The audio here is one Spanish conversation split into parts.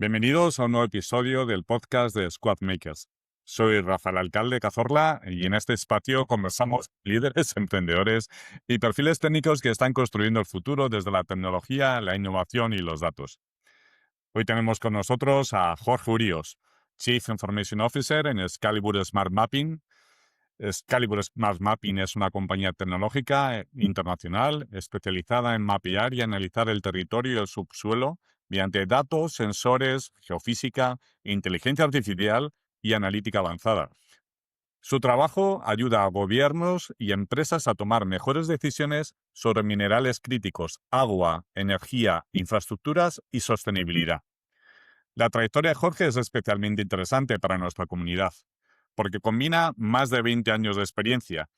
Bienvenidos a un nuevo episodio del podcast de Squad Makers. Soy Rafael Alcalde Cazorla y en este espacio conversamos con líderes, emprendedores y perfiles técnicos que están construyendo el futuro desde la tecnología, la innovación y los datos. Hoy tenemos con nosotros a Jorge Uríos, Chief Information Officer en Excalibur Smart Mapping. Excalibur Smart Mapping es una compañía tecnológica internacional especializada en mapear y analizar el territorio y el subsuelo mediante datos, sensores, geofísica, inteligencia artificial y analítica avanzada. Su trabajo ayuda a gobiernos y empresas a tomar mejores decisiones sobre minerales críticos, agua, energía, infraestructuras y sostenibilidad. La trayectoria de Jorge es especialmente interesante para nuestra comunidad, porque combina más de 20 años de experiencia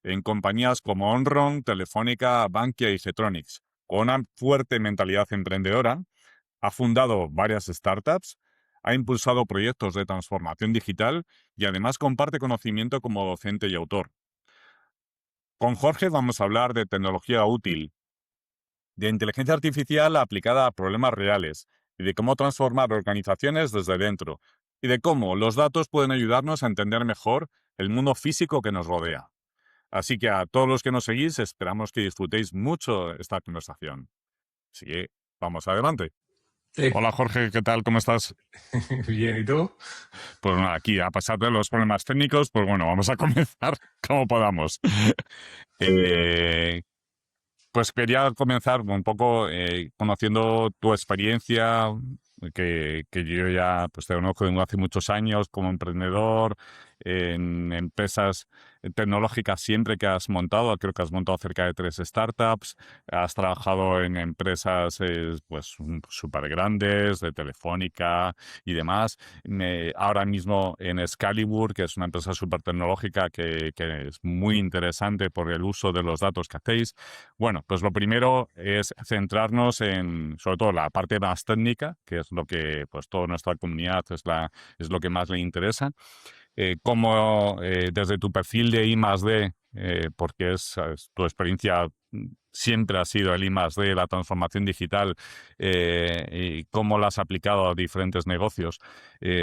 en compañías como Onron, Telefónica, Bankia y Getronics, con una fuerte mentalidad emprendedora. Ha fundado varias startups, ha impulsado proyectos de transformación digital y además comparte conocimiento como docente y autor. Con Jorge vamos a hablar de tecnología útil, de inteligencia artificial aplicada a problemas reales y de cómo transformar organizaciones desde dentro y de cómo los datos pueden ayudarnos a entender mejor el mundo físico que nos rodea. Así que a todos los que nos seguís, esperamos que disfrutéis mucho esta conversación. Así que vamos adelante. Sí. Hola Jorge, ¿qué tal? ¿Cómo estás? Bien, ¿y tú? Pues nada, aquí a pesar de los problemas técnicos, pues bueno, vamos a comenzar como podamos. Eh, pues quería comenzar un poco conociendo tu experiencia, que yo ya pues, te conozco desde hace muchos años como emprendedor, en empresas tecnológicas siempre que has montado. Creo que has montado cerca de 3 startups, has trabajado en empresas pues súper grandes, de Telefónica y demás. Ahora mismo en Excalibur, que es una empresa súper tecnológica que es muy interesante por el uso de los datos que hacéis. Bueno, pues lo primero es centrarnos en, sobre todo, la parte más técnica, que es lo que, pues, toda nuestra comunidad es lo que más le interesa. Cómo, desde tu perfil de I+D, porque tu experiencia siempre ha sido el I+D, la transformación digital, y cómo la has aplicado a diferentes negocios.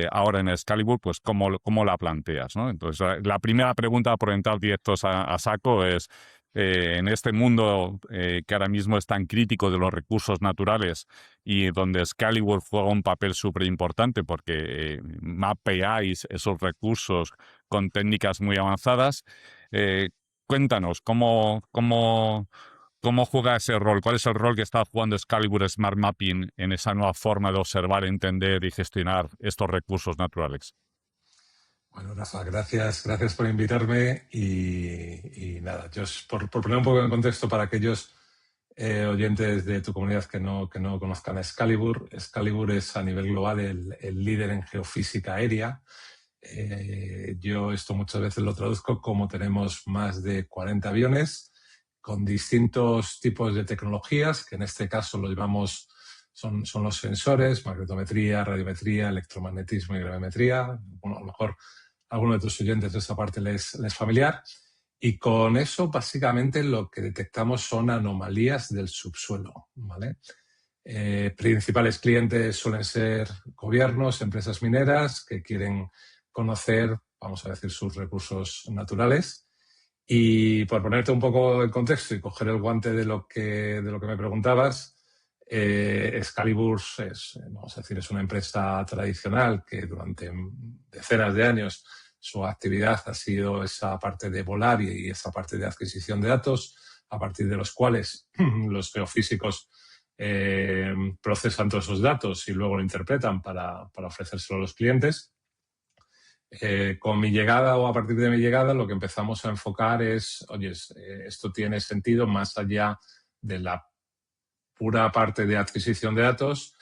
Ahora en Excalibur, pues cómo la planteas, ¿no? Entonces, la primera pregunta, por entrar directos a saco, es en este mundo que ahora mismo es tan crítico de los recursos naturales y donde Excalibur juega un papel súper importante porque mapeáis esos recursos con técnicas muy avanzadas. Eh, Cuéntanos, ¿cómo juega ese rol? ¿Cuál es el rol que está jugando Excalibur Smart Mapping en esa nueva forma de observar, entender y gestionar estos recursos naturales? Bueno, Rafa, gracias por invitarme y nada, por poner un poco en contexto para aquellos oyentes de tu comunidad que no conozcan a Excalibur. Excalibur es a nivel global el líder en geofísica aérea. Yo esto muchas veces lo traduzco como tenemos más de 40 aviones con distintos tipos de tecnologías, que en este caso lo llamamos, son los sensores, magnetometría, radiometría, electromagnetismo y gravimetría. Bueno, a lo mejor a alguno de tus oyentes de esta parte les es familiar. Y con eso, básicamente, lo que detectamos son anomalías del subsuelo, ¿vale? Principales clientes suelen ser gobiernos, empresas mineras que quieren conocer, vamos a decir, sus recursos naturales. Y por ponerte un poco en contexto y coger el guante de lo que me preguntabas, Excalibur vamos a decir, es una empresa tradicional que durante decenas de años su actividad ha sido esa parte de volar y esa parte de adquisición de datos, a partir de los cuales los geofísicos procesan todos esos datos y luego lo interpretan para ofrecérselo a los clientes. Con mi llegada o a partir de mi llegada, lo que empezamos a enfocar es, oye, esto tiene sentido más allá de la pura parte de adquisición de datos,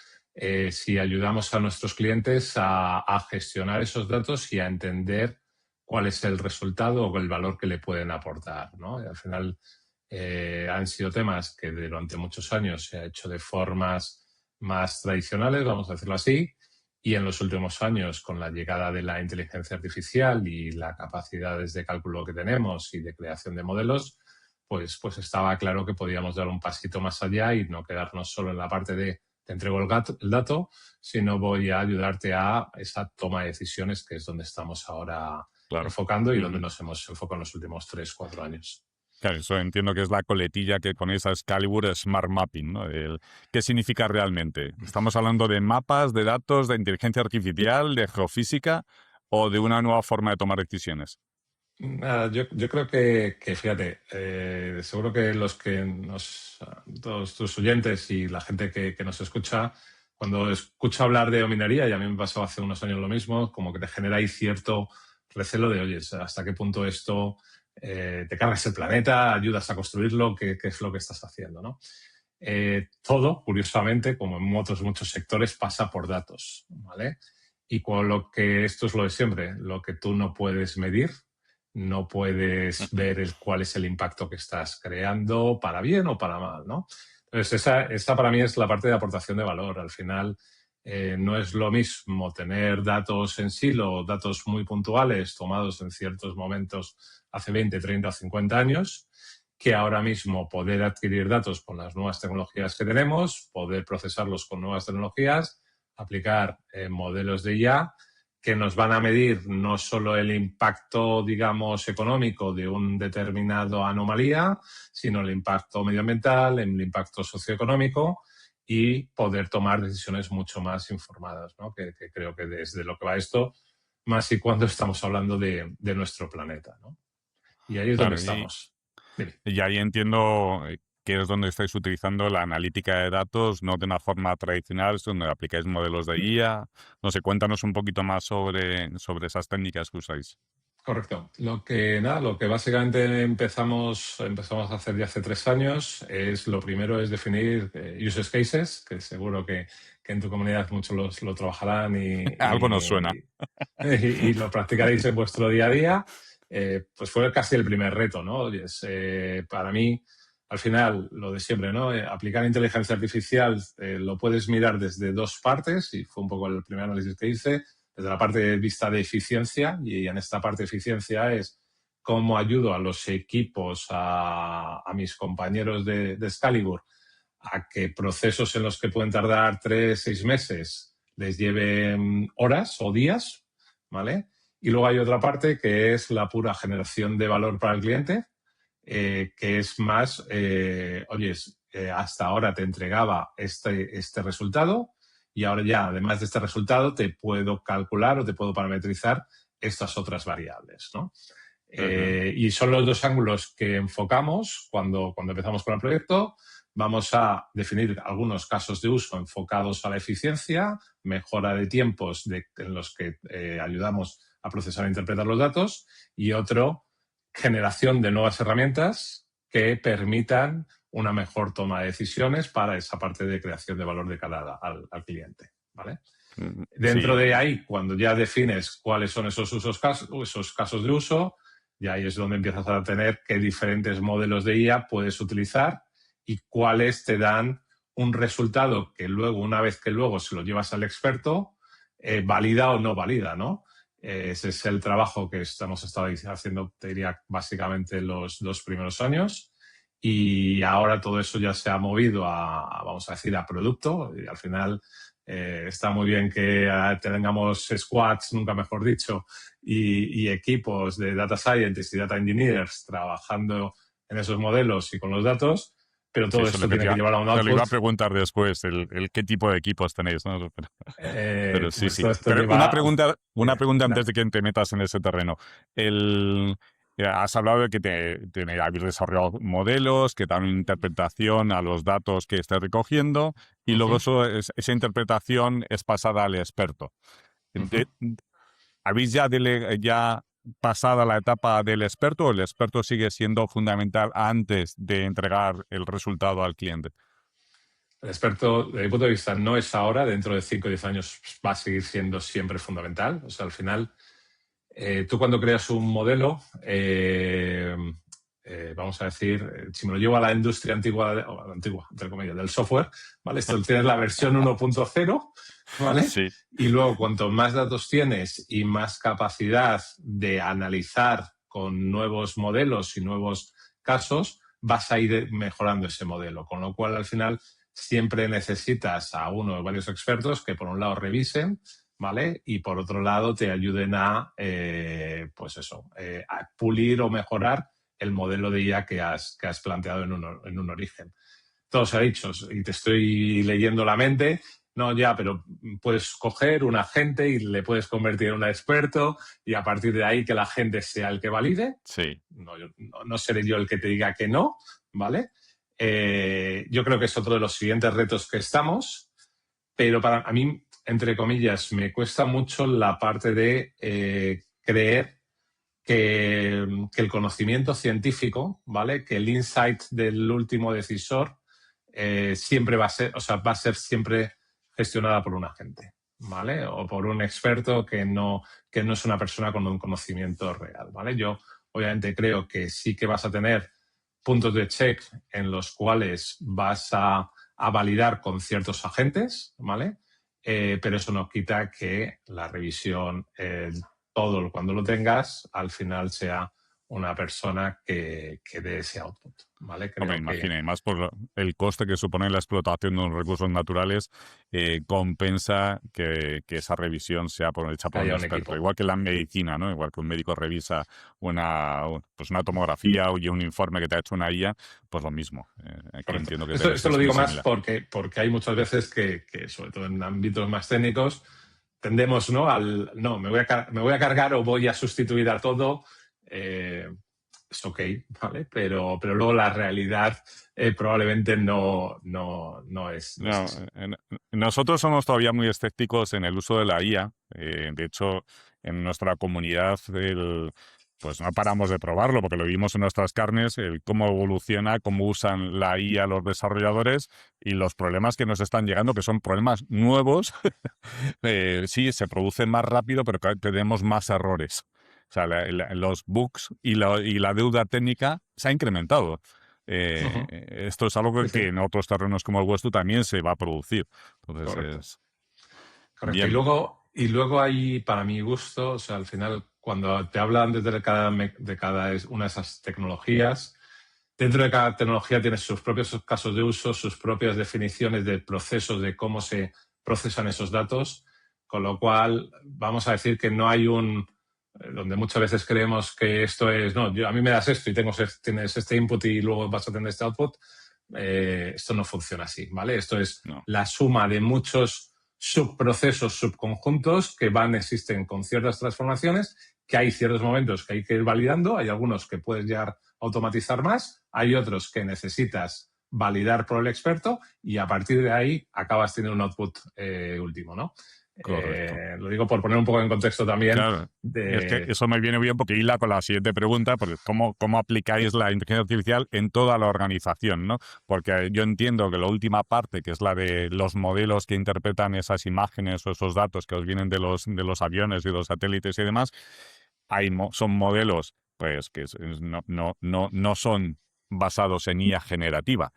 si ayudamos a nuestros clientes a gestionar esos datos y a entender cuál es el resultado o el valor que le pueden aportar, ¿no? Y al final han sido temas que durante muchos años se ha hecho de formas más tradicionales, vamos a decirlo así, y en los últimos años, con la llegada de la inteligencia artificial y las capacidades de cálculo que tenemos y de creación de modelos, pues estaba claro que podíamos dar un pasito más allá y no quedarnos solo en la parte de te entrego el dato, sino voy a ayudarte a esa toma de decisiones, que es donde estamos ahora Claro. enfocando y donde nos hemos enfocado en los últimos 3-4 años. Claro, eso entiendo que es la coletilla que ponéis a Excalibur Smart Mapping, ¿no? ¿Qué significa realmente? ¿Estamos hablando de mapas, de datos, de inteligencia artificial, de geofísica o de una nueva forma de tomar decisiones? Yo creo que fíjate, seguro que todos tus oyentes y la gente que nos escucha, cuando escucha hablar de minería, y a mí me pasó hace unos años lo mismo, como que te genera ahí cierto recelo de, oye, ¿hasta qué punto esto te cargas el planeta, ayudas a construirlo? ¿Qué es lo que estás haciendo, ¿no? Todo, curiosamente, como en otros muchos sectores, pasa por datos, ¿vale? Y con lo que esto es lo de siempre, lo que tú no puedes medir, no puedes ver cuál es el impacto que estás creando, para bien o para mal, ¿no? Entonces, esa para mí es la parte de aportación de valor. Al final, no es lo mismo tener datos en silo, datos muy puntuales tomados en ciertos momentos hace 20, 30 o 50 años, que ahora mismo poder adquirir datos con las nuevas tecnologías que tenemos, poder procesarlos con nuevas tecnologías, aplicar modelos de IA que nos van a medir no solo el impacto, digamos, económico de un determinado anomalía, sino el impacto medioambiental, el impacto socioeconómico y poder tomar decisiones mucho más informadas, ¿no? Que creo que desde lo que va esto, más y cuando estamos hablando de nuestro planeta, ¿no? Y ahí es donde Claro, estamos. Dime. y ahí entiendo que es donde estáis utilizando la analítica de datos, no de una forma tradicional, donde aplicáis modelos de IA. No sé, cuéntanos un poquito más sobre esas técnicas que usáis. Correcto. Lo que básicamente empezamos a hacer ya hace 3 años lo primero es definir use cases, que seguro que en tu comunidad muchos lo trabajarán Algo nos suena. y lo practicaréis en vuestro día a día. Pues fue casi el primer reto, ¿no? Para mí, al final, lo de siempre, ¿no? Aplicar inteligencia artificial lo puedes mirar desde dos partes, y fue un poco el primer análisis que hice, desde la parte de vista de eficiencia, y en esta parte de eficiencia es cómo ayudo a los equipos, a mis compañeros de Excalibur, a que procesos en los que pueden tardar 3-6 meses les lleven horas o días, ¿vale? Y luego hay otra parte que es la pura generación de valor para el cliente, que es más, hasta ahora te entregaba este resultado, y ahora ya, además de este resultado, te puedo calcular o te puedo parametrizar estas otras variables, ¿no? Y son los dos ángulos que enfocamos cuando empezamos con el proyecto. Vamos a definir algunos casos de uso enfocados a la eficiencia, mejora de tiempos en los que ayudamos a procesar e interpretar los datos, y otro, generación de nuevas herramientas que permitan una mejor toma de decisiones para esa parte de creación de valor de cara al cliente, ¿vale? Dentro de ahí, cuando ya defines cuáles son esos casos de uso, ya ahí es donde empiezas a tener qué diferentes modelos de IA puedes utilizar y cuáles te dan un resultado que luego, una vez que luego se lo llevas al experto, valida o no valida, ¿no? Ese es el trabajo que hemos estado haciendo, te diría, básicamente los 2 primeros años. Y ahora todo eso ya se ha movido vamos a decir, a producto. Y al final está muy bien que tengamos squads, nunca mejor dicho, y equipos de data scientists y data engineers trabajando en esos modelos y con los datos, pero todo esto tiene que llevar a un output. Te lo iba a preguntar después, el qué tipo de equipos tenéis, ¿no? Pero sí, pues sí. esto Pero lleva, una pregunta antes de que te metas en ese terreno. Has hablado de que habéis desarrollado modelos que dan interpretación a los datos que estés recogiendo, y luego esa interpretación es pasada al experto. ¿Habéis ya pasada la etapa del experto, o el experto sigue siendo fundamental antes de entregar el resultado al cliente? El experto, desde mi punto de vista, no es ahora, dentro de 5 o 10 años va a seguir siendo siempre fundamental. O sea, al final, tú cuando creas un modelo, vamos a decir, si me lo llevo a la industria antigua, entre comillas, del software, ¿vale? Esto tienes la versión 1.0, ¿vale? Sí. Y luego, cuanto más datos tienes y más capacidad de analizar con nuevos modelos y nuevos casos, vas a ir mejorando ese modelo. Con lo cual, al final, siempre necesitas a uno o varios expertos que por un lado revisen, ¿vale? Y por otro lado te ayuden a, a pulir o mejorar el modelo de IA que has planteado en un origen. Todo se ha dicho y te estoy leyendo la mente. No, ya, pero puedes coger un agente y le puedes convertir en un experto y a partir de ahí que la gente sea el que valide. Sí. No seré yo el que te diga que no, ¿vale? Yo creo que es otro de los siguientes retos que estamos, pero para a mí, entre comillas, me cuesta mucho la parte de creer que el conocimiento científico, ¿vale? Que el insight del último decisor siempre va a ser siempre gestionada por un agente, ¿vale? O por un experto que no es una persona con un conocimiento real, ¿vale? Yo obviamente creo que sí que vas a tener puntos de check en los cuales vas a validar con ciertos agentes, ¿vale? Pero eso no quita que la revisión, todo cuando lo tengas, al final sea una persona que dé ese output, ¿vale? No me Creo imagino, y más por el coste que supone la explotación de los recursos naturales, compensa que esa revisión sea hecha que por un haya un experto. equipo. Igual que en la medicina, ¿no? Igual que un médico revisa una tomografía o un informe que te ha hecho una IA, pues lo mismo. Que Correcto. entiendo que debe Esto ser lo muy digo más similar. porque hay muchas veces que, sobre todo en ámbitos más técnicos, tendemos, ¿no? me voy a cargar o voy a sustituir a todo. Es ok, ¿vale? Pero luego la realidad probablemente no es No, así. nosotros somos todavía muy escépticos en el uso de la IA. De hecho, en nuestra comunidad, pues no paramos de probarlo porque lo vimos en nuestras carnes, el cómo evoluciona, cómo usan la IA los desarrolladores y los problemas que nos están llegando, que son problemas nuevos. Sí, se producen más rápido, pero tenemos más errores. O sea, los bugs y la deuda técnica se ha incrementado. Ujú. Esto es algo Sí, sí, que en otros terrenos como el vuestro también se va a producir. Entonces, correcto. es Correcto. bien. Y luego hay, para mi gusto, o sea, al final, cuando te hablan de cada una de esas tecnologías, dentro de cada tecnología tienes sus propios casos de uso, sus propias definiciones de procesos de cómo se procesan esos datos, con lo cual vamos a decir que no hay donde muchas veces creemos que esto es, no, a mí me das esto y tienes este input y luego vas a tener este output. Esto no funciona así, ¿vale? Esto es No, la suma de muchos subprocesos, subconjuntos que existen con ciertas transformaciones, que hay ciertos momentos que hay que ir validando, hay algunos que puedes ya automatizar más, hay otros que necesitas validar por el experto y a partir de ahí acabas teniendo un output último, ¿no? correcto. Lo digo por poner un poco en contexto también Claro, es que de... eso me viene bien porque hila con la siguiente pregunta, porque cómo aplicáis la inteligencia artificial en toda la organización, ¿no? Porque yo entiendo que la última parte, que es la de los modelos que interpretan esas imágenes o esos datos que os vienen de los aviones y de los satélites y demás, son modelos pues no son basados en IA generativa,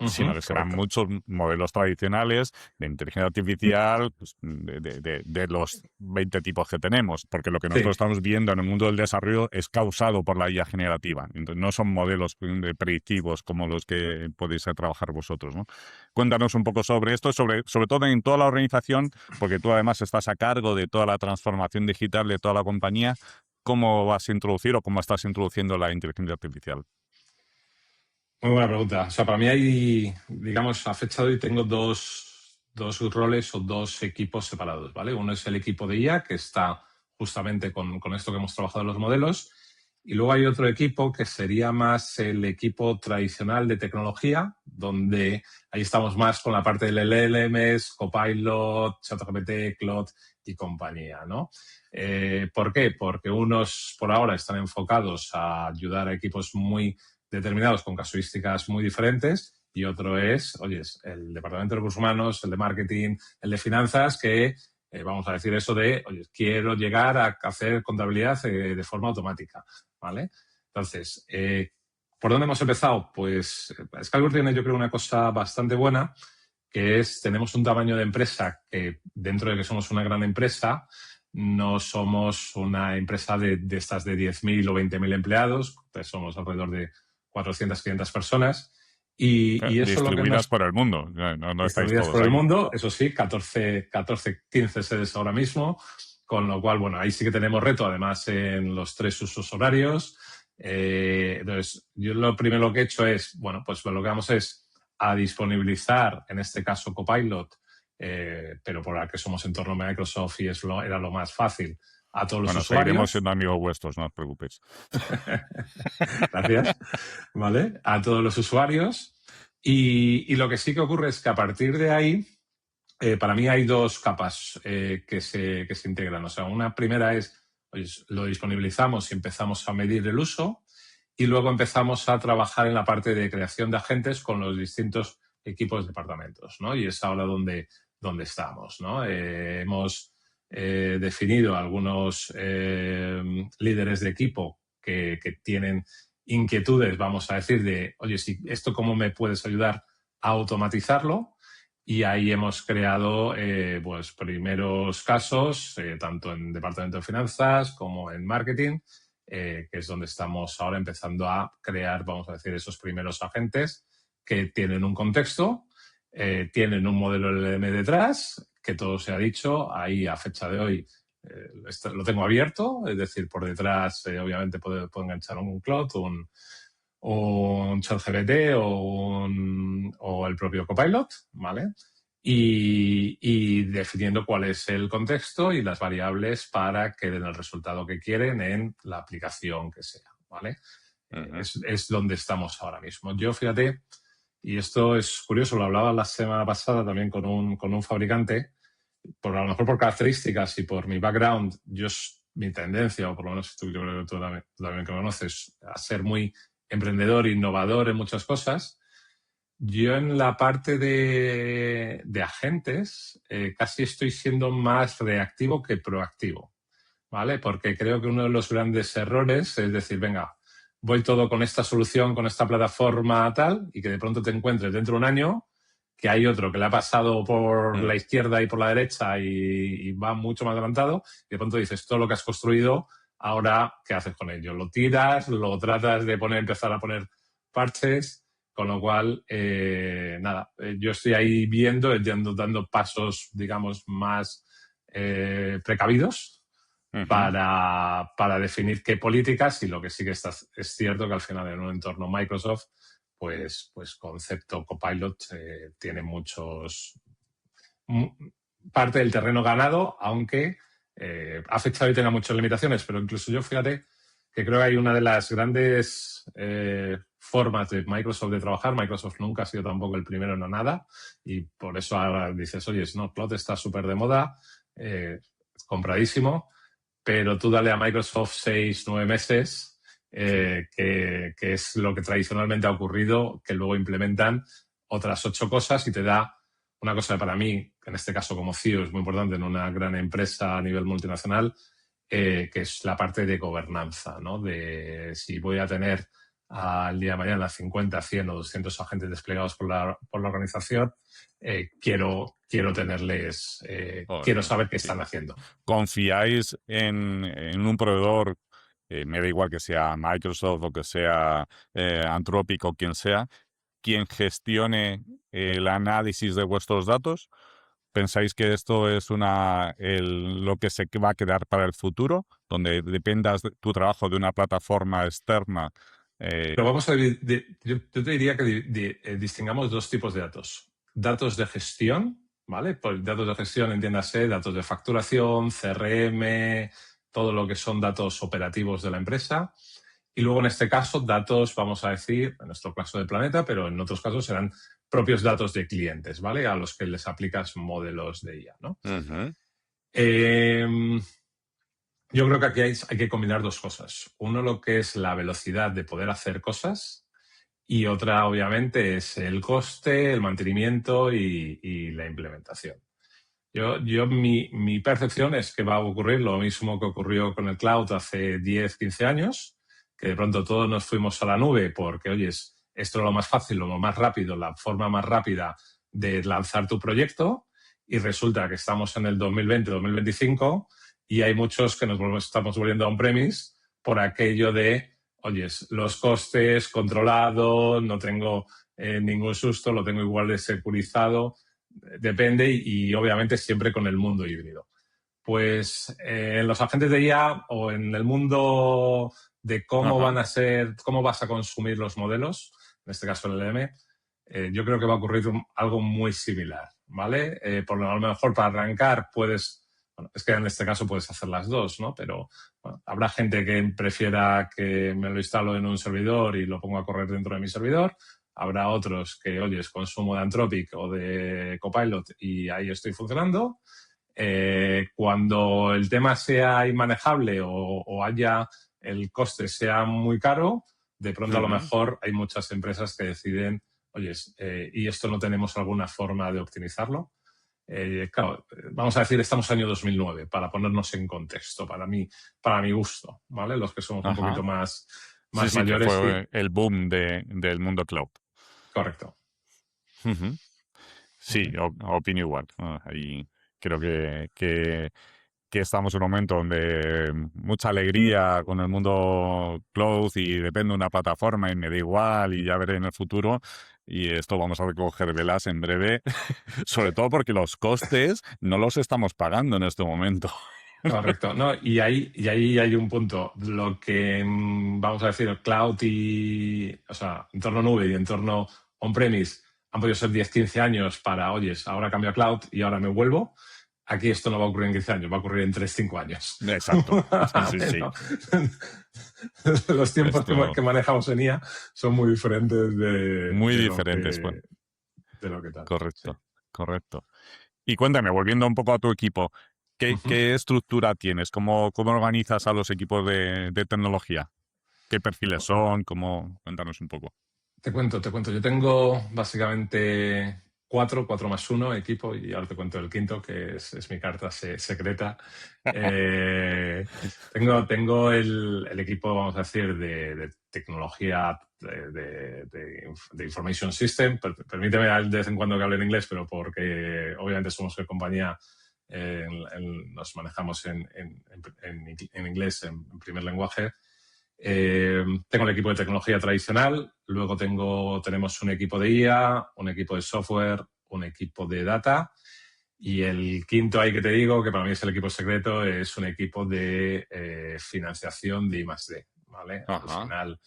sino que serán correcto. muchos modelos tradicionales de inteligencia artificial, pues, de los 20 tipos que tenemos, porque lo que nosotros Sí. estamos viendo en el mundo del desarrollo es causado por la IA generativa. Entonces, no son modelos predictivos como los que podéis trabajar vosotros, ¿no? Cuéntanos un poco sobre esto, sobre todo en toda la organización, porque tú además estás a cargo de toda la transformación digital de toda la compañía. ¿Cómo vas a introducir o cómo estás introduciendo la inteligencia artificial? Muy buena pregunta. O sea, para mí hay, digamos, a fecha de hoy tengo dos roles o dos equipos separados, ¿vale? Uno es el equipo de IA, que está justamente con esto que hemos trabajado en los modelos, y luego hay otro equipo que sería más el equipo tradicional de tecnología, donde ahí estamos más con la parte del LLMs, Copilot, ChatGPT, Claude y compañía, ¿no? ¿Por qué? Porque unos por ahora están enfocados a ayudar a equipos muy determinados con casuísticas muy diferentes y otro es, oye, el departamento de recursos humanos, el de marketing, el de finanzas, que vamos a decir eso de, oye, quiero llegar a hacer contabilidad de forma automática, ¿vale? Entonces, ¿por dónde hemos empezado? Pues Excalibur tiene, yo creo, una cosa bastante buena, que es, tenemos un tamaño de empresa que, dentro de que somos una gran empresa, no somos una empresa de estas de 10.000 o 20.000 empleados, somos alrededor de 400, 500 personas Y eso es lo que Distribuidas nos... por el mundo, no estáis Distribuidas todos por el aquí. mundo, eso sí, 14, 15 sedes ahora mismo, con lo cual, bueno, ahí sí que tenemos reto, además en los 3 usos horarios. Entonces, yo lo primero que he hecho es, bueno, pues lo que vamos es a disponibilizar, en este caso Copilot, pero por la que somos entorno Microsoft y era lo más fácil, a todos los Bueno, seguiremos usuarios. siendo amigos vuestros, no os preocupéis. Gracias. ¿Vale? A todos los usuarios. Y lo que sí que ocurre es que a partir de ahí, para mí hay 2 capas que se integran. O sea, una primera es, pues, lo disponibilizamos y empezamos a medir el uso, y luego empezamos a trabajar en la parte de creación de agentes con los distintos equipos de departamentos, ¿no? Y es ahora donde estamos, ¿no? Hemos definido algunos líderes de equipo que tienen inquietudes, vamos a decir, de, oye, si esto cómo me puedes ayudar a automatizarlo. Y ahí hemos creado pues primeros casos, tanto en departamento de finanzas como en marketing, que es donde estamos ahora empezando a crear, vamos a decir, esos primeros agentes que tienen un contexto, tienen un modelo LLM detrás, que todo se ha dicho, ahí a fecha de hoy lo tengo abierto, es decir, por detrás obviamente puedo enganchar un Claude, un ChatGPT o el propio Copilot, ¿vale? Y definiendo cuál es el contexto y las variables para que den el resultado que quieren en la aplicación que sea, ¿vale? Uh-huh. Es donde estamos ahora mismo. Yo, fíjate, y esto es curioso, lo hablaba la semana pasada también con un fabricante, a lo mejor por características y por mi background, mi tendencia, o por lo menos yo creo que tú también que me conoces, a ser muy emprendedor, innovador en muchas cosas. Yo en la parte de agentes casi estoy siendo más reactivo que proactivo, ¿vale? Porque creo que uno de los grandes errores es decir, venga, voy todo con esta solución, con esta plataforma tal, y que de pronto te encuentres dentro de un año que hay otro que le ha pasado por la izquierda y por la derecha y va mucho más adelantado, y de pronto dices, todo lo que has construido, ahora, ¿qué haces con ello? Lo tiras, lo tratas de empezar a poner parches, con lo cual, nada, yo estoy ahí viendo, dando pasos, digamos, más precavidos para definir qué políticas, y lo que sí que es cierto que al final en un entorno Microsoft, pues concepto Copilot tiene parte del terreno ganado, aunque a fecha de hoy tenga muchas limitaciones, pero incluso yo, fíjate, que creo que hay una de las grandes formas de Microsoft de trabajar. Microsoft nunca ha sido tampoco el primero en nada, y por eso ahora dices, oye, no, Cloud está súper de moda, compradísimo, pero tú dale a Microsoft 6, 9 meses, que es lo que tradicionalmente ha ocurrido, que luego implementan otras 8 cosas y te da una cosa que para mí, en este caso como CEO, es muy importante en una gran empresa a nivel multinacional, que es la parte de gobernanza, ¿no? De si voy a tener al día de mañana 50, 100 o 200 agentes desplegados por la organización, quiero tenerles, quiero saber qué están haciendo. ¿Confiáis en un proveedor, me da igual que sea Microsoft o que sea Anthropic o quien sea, quien gestione el análisis de vuestros datos? ¿Pensáis que esto es lo que se va a quedar para el futuro, donde dependas tu trabajo de una plataforma externa? Pero vamos a yo te diría que distingamos 2 tipos de datos. Datos de gestión, ¿vale? Pues datos de gestión, entiéndase, datos de facturación, CRM, todo lo que son datos operativos de la empresa. Y luego, en este caso, datos, vamos a decir, en nuestro caso de Planeta, pero en otros casos serán propios datos de clientes, ¿vale? A los que les aplicas modelos de IA, ¿no? Yo creo que aquí hay que combinar 2 cosas. Uno, lo que es la velocidad de poder hacer cosas, y otra, obviamente, es el coste, el mantenimiento y la implementación. Mi percepción es que va a ocurrir lo mismo que ocurrió con el cloud hace 10, 15 años, que de pronto todos nos fuimos a la nube porque, oye, esto es lo más fácil, lo más rápido, la forma más rápida de lanzar tu proyecto, y resulta que estamos en el 2020, 2025 y hay muchos que estamos volviendo a on-premise por aquello de, oyes, los costes controlados, no tengo ningún susto, lo tengo igual de securizado, depende y obviamente siempre con el mundo híbrido. Pues en los agentes de IA o en el mundo de cómo Ajá. van a ser, cómo vas a consumir los modelos, en este caso el LM, yo creo que va a ocurrir algo muy similar, ¿vale? Por lo mejor para arrancar puedes, bueno, es que en este caso puedes hacer las dos, ¿no? Pero bueno, habrá gente que prefiera que me lo instalo en un servidor y lo pongo a correr dentro de mi servidor. Habrá otros que, oyes, consumo de Anthropic o de Copilot y ahí estoy funcionando. Cuando el tema sea inmanejable o haya el coste sea muy caro, de pronto a lo Ujú. mejor hay muchas empresas que deciden, oye, ¿y esto no tenemos alguna forma de optimizarlo? Claro, vamos a decir, estamos año 2009, para ponernos en contexto, para mi gusto, ¿vale? Los que somos un poquito Ajá. más, Sí, más sí, que mayores, sí, fue el boom del mundo cloud. correcto. Ujú. Sí, ¿Vale? opino igual. Y creo que estamos en un momento donde mucha alegría con el mundo cloud y depende de una plataforma y me da igual y ya veré en el futuro. Y esto vamos a recoger velas en breve, Sí. sobre todo porque los costes no los estamos pagando en este momento. Correcto, ¿no? Y ahí hay un punto. Lo que vamos a decir, cloud o sea, entorno nube y entorno on-premise han podido ser 10, 15 años para, oyes, ahora cambio a cloud y ahora me vuelvo. Aquí esto no va a ocurrir en 15 años, va a ocurrir en 3, 5 años. Exacto. Sí, sí. Bueno, los tiempos Esto que manejamos en IA son muy diferentes muy diferentes. Bueno, de lo que tal. Sí. correcto, correcto. Y cuéntame, volviendo un poco a tu equipo, ¿qué, Ujú. qué estructura tienes? ¿Cómo organizas a los equipos de tecnología? ¿Qué perfiles son? Cuéntanos un poco. Te cuento. Yo tengo básicamente cuatro más uno equipo y ahora te cuento el quinto, que es mi carta secreta. Eh, tengo el equipo, vamos a decir, de tecnología de Information System. Permíteme de vez en cuando que hable en inglés, pero porque obviamente somos una compañía, nos manejamos en inglés en primer lenguaje. Tengo el equipo de tecnología tradicional, luego tenemos un equipo de IA, un equipo de software, un equipo de data y el quinto ahí que te digo, que para mí es el equipo secreto, es un equipo de financiación de I+D, ¿vale? Al Ajá. final,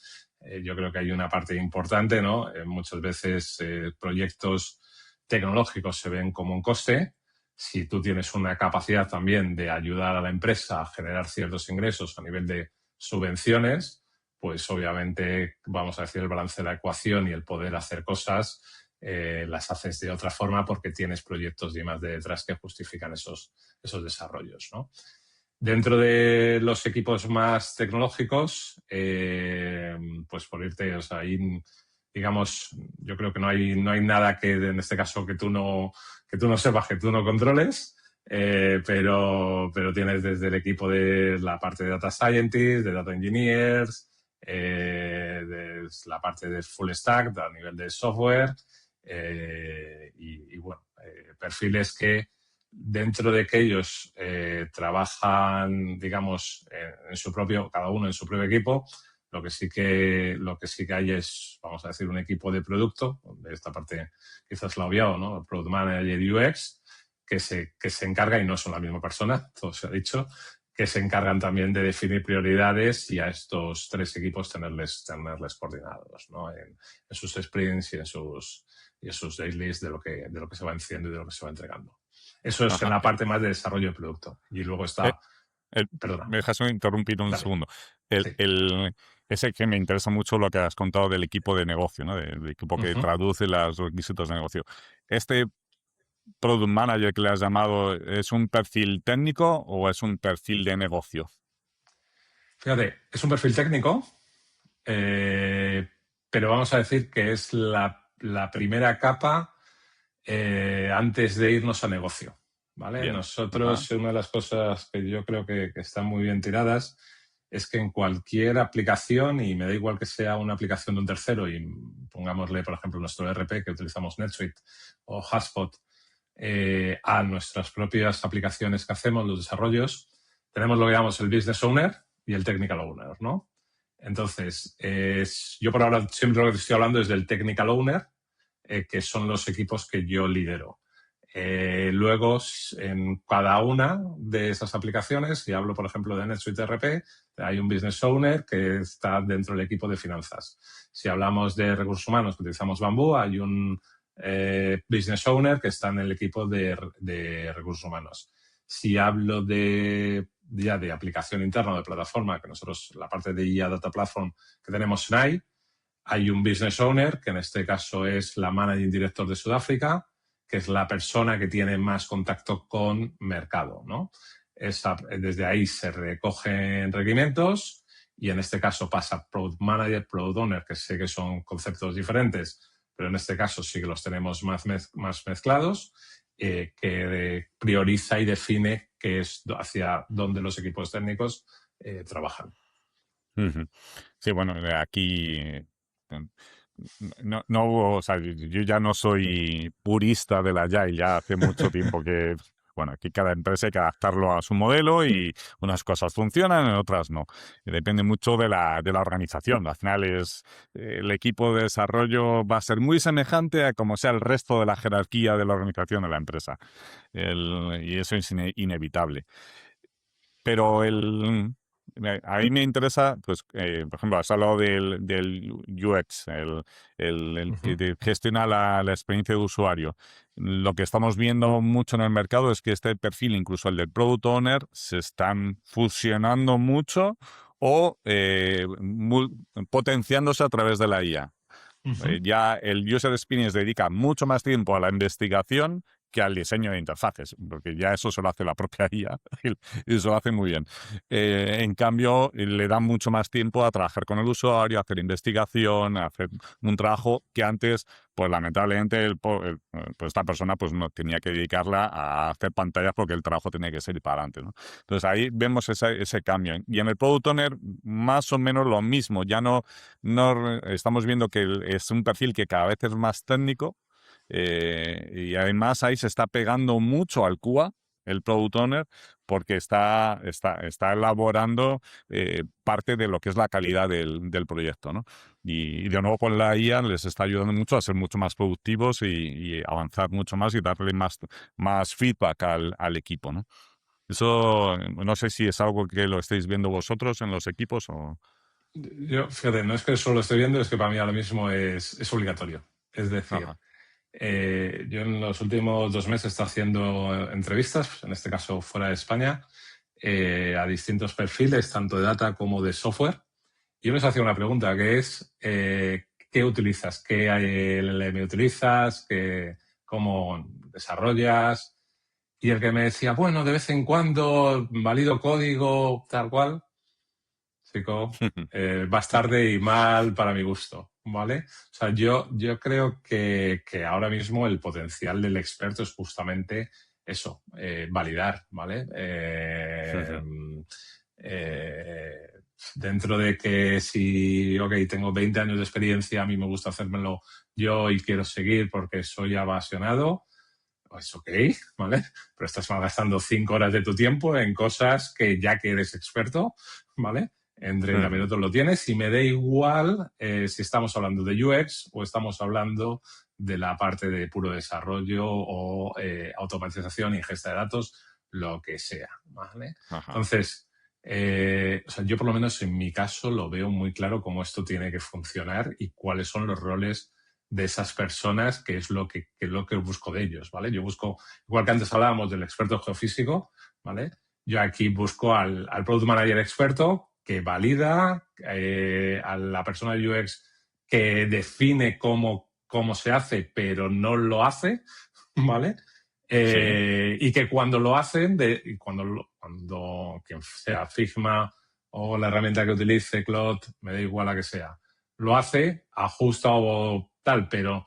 yo creo que hay una parte importante, ¿no? Muchas veces proyectos tecnológicos se ven como un coste. Si tú tienes una capacidad también de ayudar a la empresa a generar ciertos ingresos a nivel de subvenciones, pues obviamente, vamos a decir, el balance de la ecuación y el poder hacer cosas las haces de otra forma porque tienes proyectos y más de detrás que justifican esos desarrollos, ¿no? Dentro de los equipos más tecnológicos, pues por irte, o sea, ahí, digamos, yo creo que no hay nada que en este caso que tú no sepas, que tú no controles. Pero tienes desde el equipo de la parte de data scientists, de data engineers, de la parte de full stack a nivel de software, y bueno, perfiles que dentro de que ellos trabajan, digamos, en su propio, cada uno en su propio equipo. Lo que sí que hay es, vamos a decir, un equipo de producto, de esta parte quizás la he obviado, ¿no? El Product Manager y UX, que se encarga, y no son la misma persona, todo se ha dicho, que se encargan también de definir prioridades y a estos tres equipos tenerles coordinados, ¿no? En sus sprints y en sus dailies de lo que se va haciendo y de lo que se va entregando. Eso es en Ajá. la parte más de desarrollo de producto. Y luego Eh, está, perdona, Me dejas interrumpir un dale, segundo. El, sí. el, ese que me interesa mucho lo que has contado del equipo de negocio, ¿no? Del equipo que Ujú. traduce los requisitos de negocio. Este product manager que le has llamado, ¿es un perfil técnico o es un perfil de negocio? Fíjate, es un perfil técnico, eh, pero vamos a decir que es la primera capa antes de irnos a negocio, ¿vale? Bien. Ajá. Nosotros, una de las cosas que yo creo que están muy bien tiradas es que en cualquier aplicación, y me da igual que sea una aplicación de un tercero, y pongámosle, por ejemplo, nuestro ERP que utilizamos NetSuite o HubSpot, a nuestras propias aplicaciones que hacemos, los desarrollos, tenemos lo que llamamos el Business Owner y el Technical Owner, ¿no? Entonces, yo por ahora siempre lo que estoy hablando es del Technical Owner, que son los equipos que yo lidero. Luego, en cada una de esas aplicaciones, si hablo, por ejemplo, de NetSuite RP, hay un Business Owner que está dentro del equipo de finanzas. Si hablamos de recursos humanos, que utilizamos Bamboo, hay un Business Owner que está en el equipo de recursos humanos. Si hablo ya de aplicación interna o de plataforma, que nosotros, la parte de IA Data Platform que tenemos en AI, hay un Business Owner, que en este caso es la Managing Director de Sudáfrica, que es la persona que tiene más contacto con mercado, ¿no? Desde ahí se recogen requerimientos y en este caso pasa Product Manager, Product Owner, que sé que son conceptos diferentes, pero en este caso sí que los tenemos más mezclados, que prioriza y define qué es hacia dónde los equipos técnicos trabajan. Sí, bueno, aquí o sea, yo ya no soy purista de la Agile, ya hace mucho tiempo que, bueno, aquí cada empresa hay que adaptarlo a su modelo y unas cosas funcionan, otras no. Y depende mucho de la organización. Al final el equipo de desarrollo va a ser muy semejante a como sea el resto de la jerarquía de la organización de la empresa. Y eso es inevitable. Pero a mí me interesa, pues, por ejemplo, has hablado del UX, el que gestiona la experiencia de usuario. Lo que estamos viendo mucho en el mercado es que este perfil, incluso el del Product Owner, se están fusionando mucho o potenciándose a través de la IA. Ya el User Experience dedica mucho más tiempo a la investigación que al diseño de interfaces, porque ya eso se lo hace la propia IA y se lo hace muy bien. En cambio, le da mucho más tiempo a trabajar con el usuario, a hacer investigación, a hacer un trabajo que antes, pues lamentablemente, pues esta persona pues no tenía que dedicarla a hacer pantallas porque el trabajo tenía que ser para adelante, ¿no? Entonces ahí vemos ese cambio. Y en el Product Owner, más o menos lo mismo. Ya no estamos viendo que es un perfil que cada vez es más técnico, y además ahí se está pegando mucho al QA, el Product Owner, porque está elaborando parte de lo que es la calidad del proyecto, ¿no? Y de nuevo con la IA les está ayudando mucho a ser mucho más productivos y avanzar mucho más y darle más feedback al equipo, ¿no? Eso no sé si es algo que lo estáis viendo vosotros en los equipos o... Yo, fíjate, no es que solo lo estoy viendo, es que para mí ahora mismo es obligatorio. Es decir, Ajá. yo en los últimos 2 meses he estado haciendo entrevistas, en este caso fuera de España, a distintos perfiles, tanto de data como de software. Yo les hacía una pregunta, que es, ¿qué utilizas? ¿Qué LLM utilizas? ¿Cómo desarrollas? Y el que me decía, bueno, de vez en cuando valido código, tal cual, chico, vas tarde y mal para mi gusto, ¿vale? O sea, yo creo que ahora mismo el potencial del experto es justamente eso, validar, ¿vale? Dentro de que si, ok, tengo 20 años de experiencia, a mí me gusta hacérmelo yo y quiero seguir porque soy apasionado, pues ok, ¿vale? Pero estás malgastando 5 horas de tu tiempo en cosas que ya que eres experto, ¿vale? En 30 minutos lo tienes y me da igual si estamos hablando de UX o estamos hablando de la parte de puro desarrollo o automatización y ingesta de datos, lo que sea, ¿vale? Ajá. Entonces, o sea, yo por lo menos en mi caso lo veo muy claro cómo esto tiene que funcionar y cuáles son los roles de esas personas, que es lo que busco de ellos, ¿vale? Yo busco, igual que antes hablábamos del experto geofísico, ¿vale? Yo aquí busco al Product Manager experto que valida, a la persona de UX que define cómo se hace, pero no lo hace, ¿vale? Sí. Y que cuando lo hacen, cuando que sea Figma o la herramienta que utilice, Claude, me da igual la que sea, lo hace, ajusta o tal, pero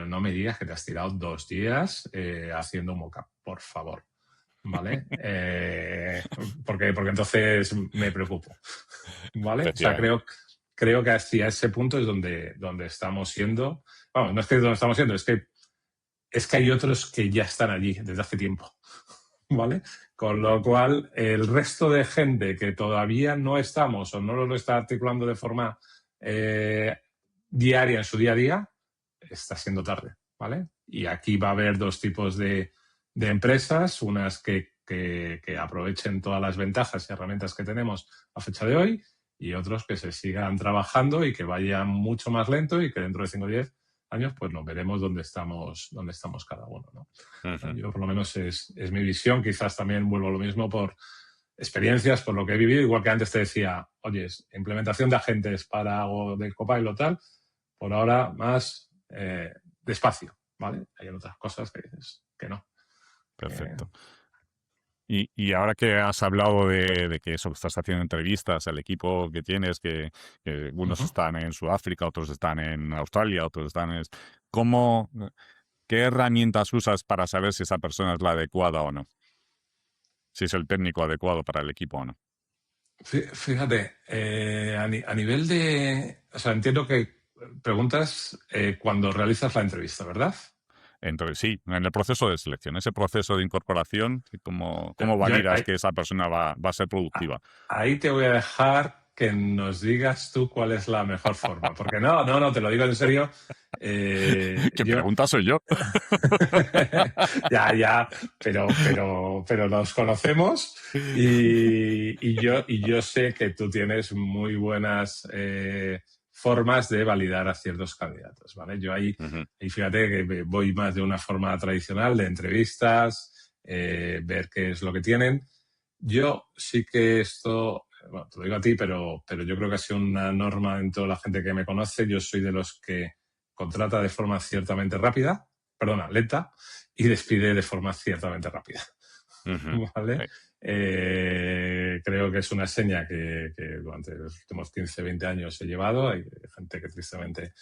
no me digas que te has tirado 2 días haciendo un mockup, por favor. ¿Vale? Porque entonces me preocupo. ¿Vale? O sea, creo que hacia ese punto es donde estamos siendo. Vamos, no es que donde estamos siendo, es que hay otros que ya están allí desde hace tiempo. ¿vale? Con lo cual, el resto de gente que todavía no estamos o no lo está articulando de forma diaria en su día a día, está siendo tarde, ¿vale? Y aquí va a haber dos tipos de empresas, unas que aprovechen todas las ventajas y herramientas que tenemos a fecha de hoy y otros que se sigan trabajando y que vayan mucho más lento y que dentro de 5 o 10 años pues nos veremos dónde estamos cada uno, ¿no? Ujú. Yo por lo menos es mi visión, quizás también vuelvo a lo mismo por experiencias, por lo que he vivido, igual que antes te decía, oye, implementación de agentes para algo del Copilot tal, por ahora más despacio, ¿vale? Hay otras cosas que dices que no. Perfecto. Y ahora que has hablado de que eso, estás haciendo entrevistas al equipo que tienes, que unos Uh-huh. están en Sudáfrica, otros están en Australia, otros están en... ¿Cómo, qué herramientas usas para saber si esa persona es la adecuada o no? Si es el técnico adecuado para el equipo o no. Fíjate, a nivel de... O sea, entiendo que preguntas cuando realizas la entrevista, ¿verdad? Entonces, sí, en el proceso de selección, ese proceso de incorporación, ¿cómo Yo validas que esa persona va a ser productiva? ahí te voy a dejar que nos digas tú cuál es la mejor forma, porque no, te lo digo en serio. ¿Qué Yo, pregunta soy yo? ya, pero nos conocemos y yo sé que tú tienes muy buenas formas de validar a ciertos candidatos, ¿vale? Yo ahí, Ujú. y fíjate que voy más de una forma tradicional de entrevistas, ver qué es lo que tienen. Yo sí que esto, bueno, te lo digo a ti, pero yo creo que ha sido una norma en toda la gente que me conoce. Yo soy de los que contrata de forma ciertamente rápida, perdona, lenta, y despide de forma ciertamente rápida. Ujú. ¿Vale? Creo que es una seña que durante los últimos 15, 20 años he llevado. Hay gente que tristemente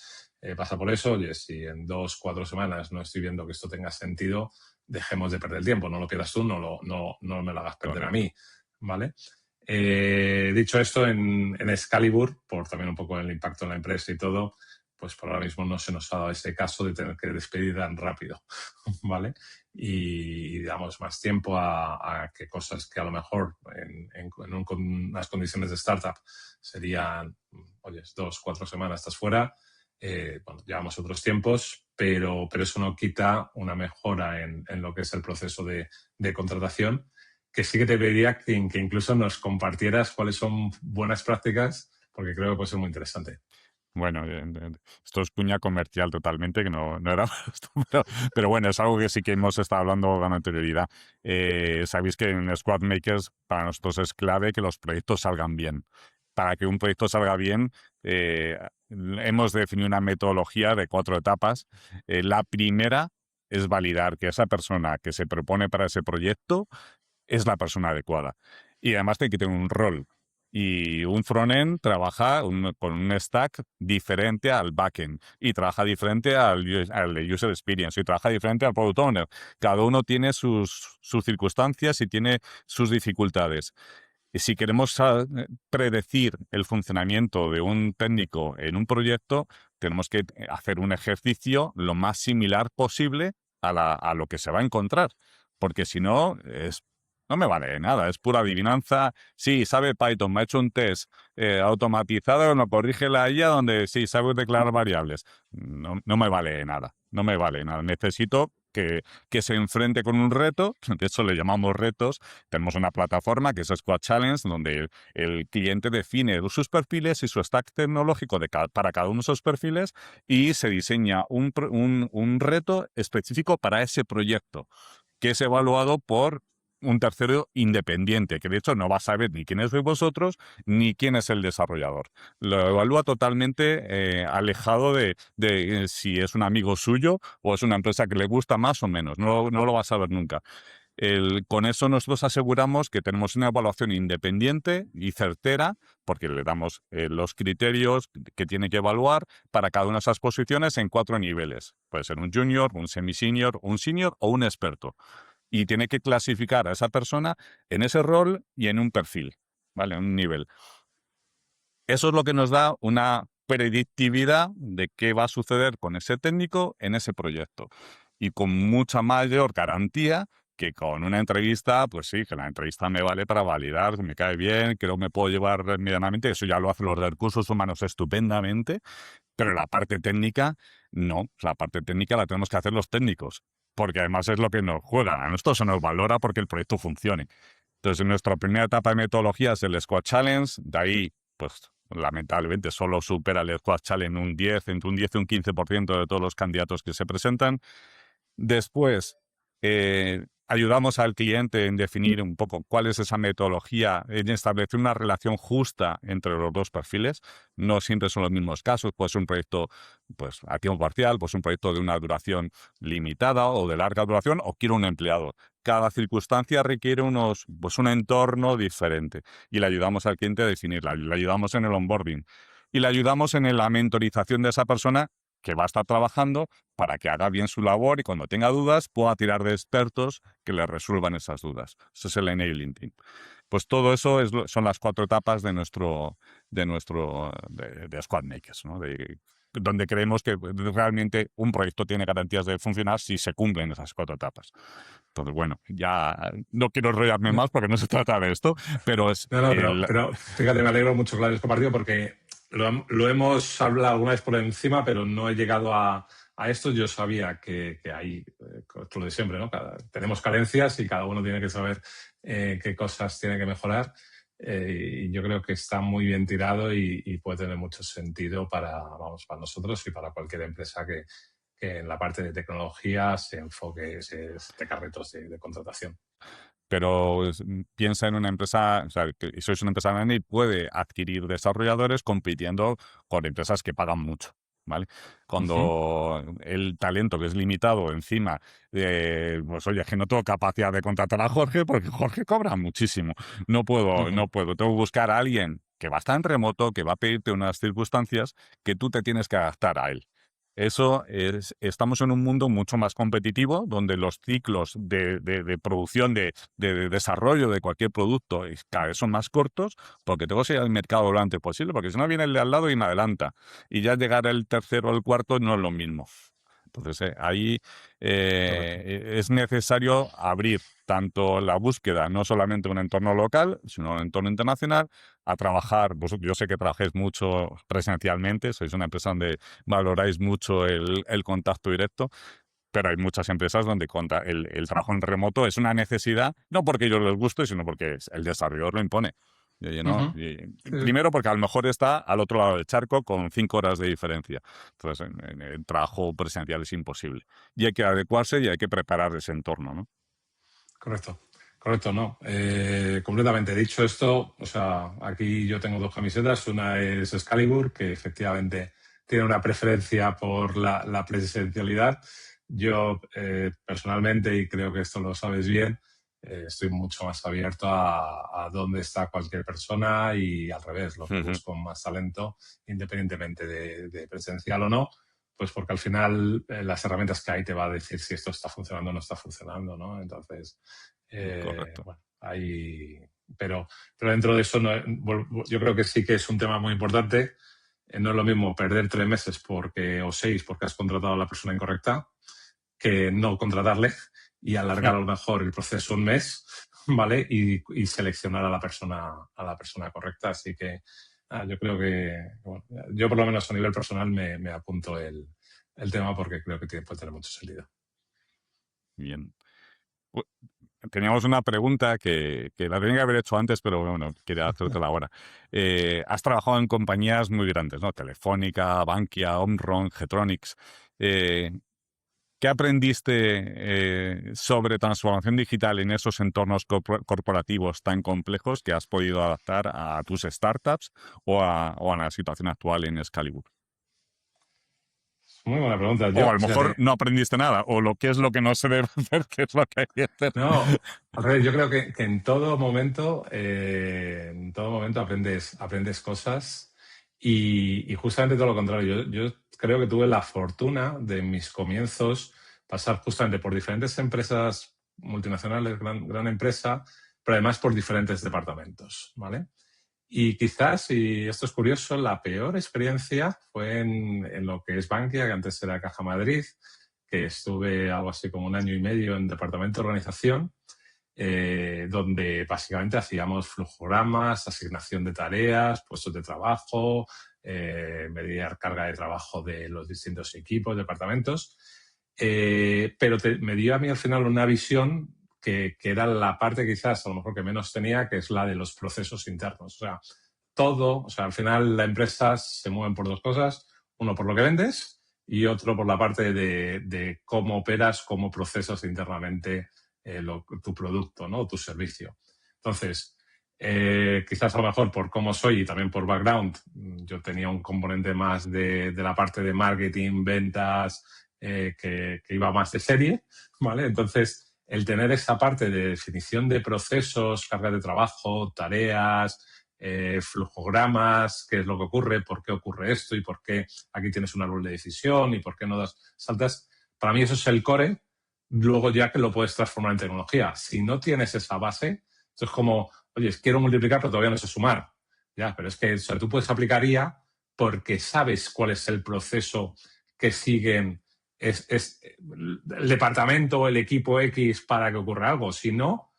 pasa por eso. Oye, si en 2, 4 semanas no estoy viendo que esto tenga sentido, dejemos de perder el tiempo. No lo pierdas tú, no me lo hagas perder a Correcto. mí. ¿Vale? Dicho esto, en Excalibur, por también un poco el impacto en la empresa y todo, pues por ahora mismo no se nos ha dado ese caso de tener que despedir tan rápido, ¿vale? Y damos más tiempo a que cosas que a lo mejor con unas condiciones de startup serían, oye, 2, 4 semanas estás fuera, bueno, llevamos otros tiempos, pero eso no quita una mejora en lo que es el proceso de contratación, que sí que te pediría que incluso nos compartieras cuáles son buenas prácticas, porque creo que puede ser muy interesante. Bueno, esto es cuña comercial totalmente, que no era esto, pero bueno, es algo que sí que hemos estado hablando con anterioridad. Sabéis que en Squad Makers para nosotros es clave que los proyectos salgan bien. Para que un proyecto salga bien, hemos definido una metodología de 4 etapas. La primera es validar que esa persona que se propone para ese proyecto es la persona adecuada. Y además tiene que tener un rol. Y un frontend trabaja con un stack diferente al backend y trabaja diferente al user experience y trabaja diferente al product owner. Cada uno tiene sus circunstancias y tiene sus dificultades. Y si queremos predecir el funcionamiento de un técnico en un proyecto, tenemos que hacer un ejercicio lo más similar posible a lo que se va a encontrar. Porque si no, no me vale de nada, es pura adivinanza. Sí, sabe Python, me ha hecho un test automatizado, lo corrige la IA donde sí, sabe declarar variables. No me vale de nada, no me vale de nada. Necesito que se enfrente con un reto, de hecho le llamamos retos. Tenemos una plataforma que es Squad Challenge, donde el cliente define sus perfiles y su stack tecnológico para cada uno de esos perfiles y se diseña un reto específico para ese proyecto, que es evaluado por un tercero independiente, que de hecho no va a saber ni quién es de vosotros ni quién es el desarrollador. Lo evalúa totalmente alejado de si es un amigo suyo o es una empresa que le gusta más o menos. No lo va a saber nunca. Con eso nosotros aseguramos que tenemos una evaluación independiente y certera, porque le damos los criterios que tiene que evaluar para cada una de esas posiciones en 4 niveles. Puede ser un junior, un semi-senior, un senior o un experto. Y tiene que clasificar a esa persona en ese rol y en un perfil, ¿vale? En un nivel. Eso es lo que nos da una predictividad de qué va a suceder con ese técnico en ese proyecto. Y con mucha mayor garantía que con una entrevista, pues sí, que la entrevista me vale para validar, me cae bien, creo que me puedo llevar medianamente, eso ya lo hacen los recursos humanos estupendamente, pero la parte técnica, no, la parte técnica la tenemos que hacer los técnicos, porque además es lo que nos juega, a nosotros se nos valora porque el proyecto funcione. Entonces, nuestra primera etapa de metodología es el Squad Challenge, de ahí, pues lamentablemente solo supera el Squad Challenge entre un 10 y un 15% de todos los candidatos que se presentan. Después, ayudamos al cliente en definir un poco cuál es esa metodología, en establecer una relación justa entre los dos perfiles. No siempre son los mismos casos, puede ser un proyecto pues, a tiempo parcial, pues un proyecto de una duración limitada o de larga duración, o quiero un empleado. Cada circunstancia requiere pues un entorno diferente y le ayudamos al cliente a definirla, le ayudamos en el onboarding y le ayudamos en la mentorización de esa persona que va a estar trabajando para que haga bien su labor y cuando tenga dudas pueda tirar de expertos que le resuelvan esas dudas. Eso es el enabling team. Pues todo eso son las 4 etapas de Squad Makers, ¿no? Donde creemos que realmente un proyecto tiene garantías de funcionar si se cumplen esas 4 etapas. Entonces, bueno, ya no quiero enrollarme más porque no se trata de esto, pero es... No, pero fíjate, me alegro mucho que lo hayas compartido porque lo hemos hablado alguna vez por encima, pero no he llegado a esto. Yo sabía que hay, lo de siempre, ¿no? Tenemos carencias y cada uno tiene que saber qué cosas tiene que mejorar. Y yo creo que está muy bien tirado y puede tener mucho sentido para nosotros y para cualquier empresa que en la parte de tecnología se enfoque, se tenga retos de contratación. Pero piensa en una empresa, o sea, que sois una empresa grande y puede adquirir desarrolladores compitiendo con empresas que pagan mucho, ¿vale? Cuando el talento que es limitado encima, pues oye, que no tengo capacidad de contratar a Jorge porque Jorge cobra muchísimo. No puedo, tengo que buscar a alguien que va a estar en remoto, que va a pedirte unas circunstancias que tú te tienes que adaptar a él. Estamos en un mundo mucho más competitivo, donde los ciclos de producción, de desarrollo de cualquier producto cada vez son más cortos, porque tengo que ir al mercado lo antes posible, porque si no viene el de al lado y me adelanta. Y ya llegar el tercero o el cuarto no es lo mismo. Entonces, ahí es necesario abrir tanto la búsqueda, no solamente un entorno local, sino un entorno internacional, a trabajar. Yo sé que trabajáis mucho presencialmente, sois una empresa donde valoráis mucho el contacto directo, pero hay muchas empresas donde el trabajo en remoto es una necesidad, no porque a ellos les guste, sino porque el desarrollador lo impone. ¿No? Primero porque a lo mejor está al otro lado del charco con 5 horas de diferencia. Entonces, en el trabajo presencial es imposible. Y hay que adecuarse y hay que preparar ese entorno, ¿no? Correcto, no. Completamente. Dicho esto, o sea, aquí yo tengo 2 camisetas. Una es Excalibur, que efectivamente tiene una preferencia por la presencialidad. Yo, personalmente, y creo que esto lo sabes bien, estoy mucho más abierto a dónde está cualquier persona y al revés, lo que busco más talento, independientemente de presencial o no, pues porque al final las herramientas que hay te va a decir si esto está funcionando o no está funcionando, ¿no? Entonces, bueno, pero dentro de eso yo creo que sí que es un tema muy importante. No es lo mismo perder 3 meses o 6 porque has contratado a la persona incorrecta que no contratarle y alargar a lo mejor el proceso un mes, ¿vale? Y seleccionar a la persona correcta. Así que yo creo que, bueno, yo por lo menos a nivel personal me apunto el tema porque creo que puede tener mucho sentido. Bien. Teníamos una pregunta que la tenía que haber hecho antes, pero bueno, quería hacértela ahora. Has trabajado en compañías muy grandes, ¿no? Telefónica, Bankia, Omron, Getronics. ¿Qué aprendiste sobre transformación digital en esos entornos corporativos tan complejos que has podido adaptar a tus startups o a la situación actual en Excalibur? Muy buena pregunta. O a lo mejor no aprendiste nada, o qué es lo que no se debe hacer, qué es lo que hay que hacer. No, al revés, yo creo que en todo momento aprendes cosas y justamente todo lo contrario. Yo creo que tuve la fortuna de en mis comienzos pasar justamente por diferentes empresas multinacionales, gran empresa, pero además por diferentes departamentos, ¿vale? Y quizás, y esto es curioso, la peor experiencia fue en lo que es Bankia, que antes era Caja Madrid, que estuve algo así como 1 año y medio en departamento de organización, donde básicamente hacíamos flujogramas, asignación de tareas, puestos de trabajo, medir carga de trabajo de los distintos equipos, departamentos. Pero me dio a mí al final una visión que era la parte quizás a lo mejor que menos tenía, que es la de los procesos internos. O sea, al final la empresa se mueven por dos cosas, uno por lo que vendes y otro por la parte de cómo operas, cómo procesas internamente tu producto, ¿no? Tu servicio. Entonces, quizás a lo mejor por cómo soy y también por background, yo tenía un componente más de la parte de marketing, ventas, que iba más de serie, ¿vale? Entonces, el tener esa parte de definición de procesos, carga de trabajo, tareas, flujogramas, qué es lo que ocurre, por qué ocurre esto y por qué aquí tienes un árbol de decisión y por qué no das saltas. Para mí eso es el core, luego ya que lo puedes transformar en tecnología. Si no tienes esa base, eso es como, oye, quiero multiplicar pero todavía no sé sumar. Ya, pero es que tú puedes aplicar IA porque sabes cuál es el proceso que siguen el departamento o el equipo X para que ocurra algo. Si no,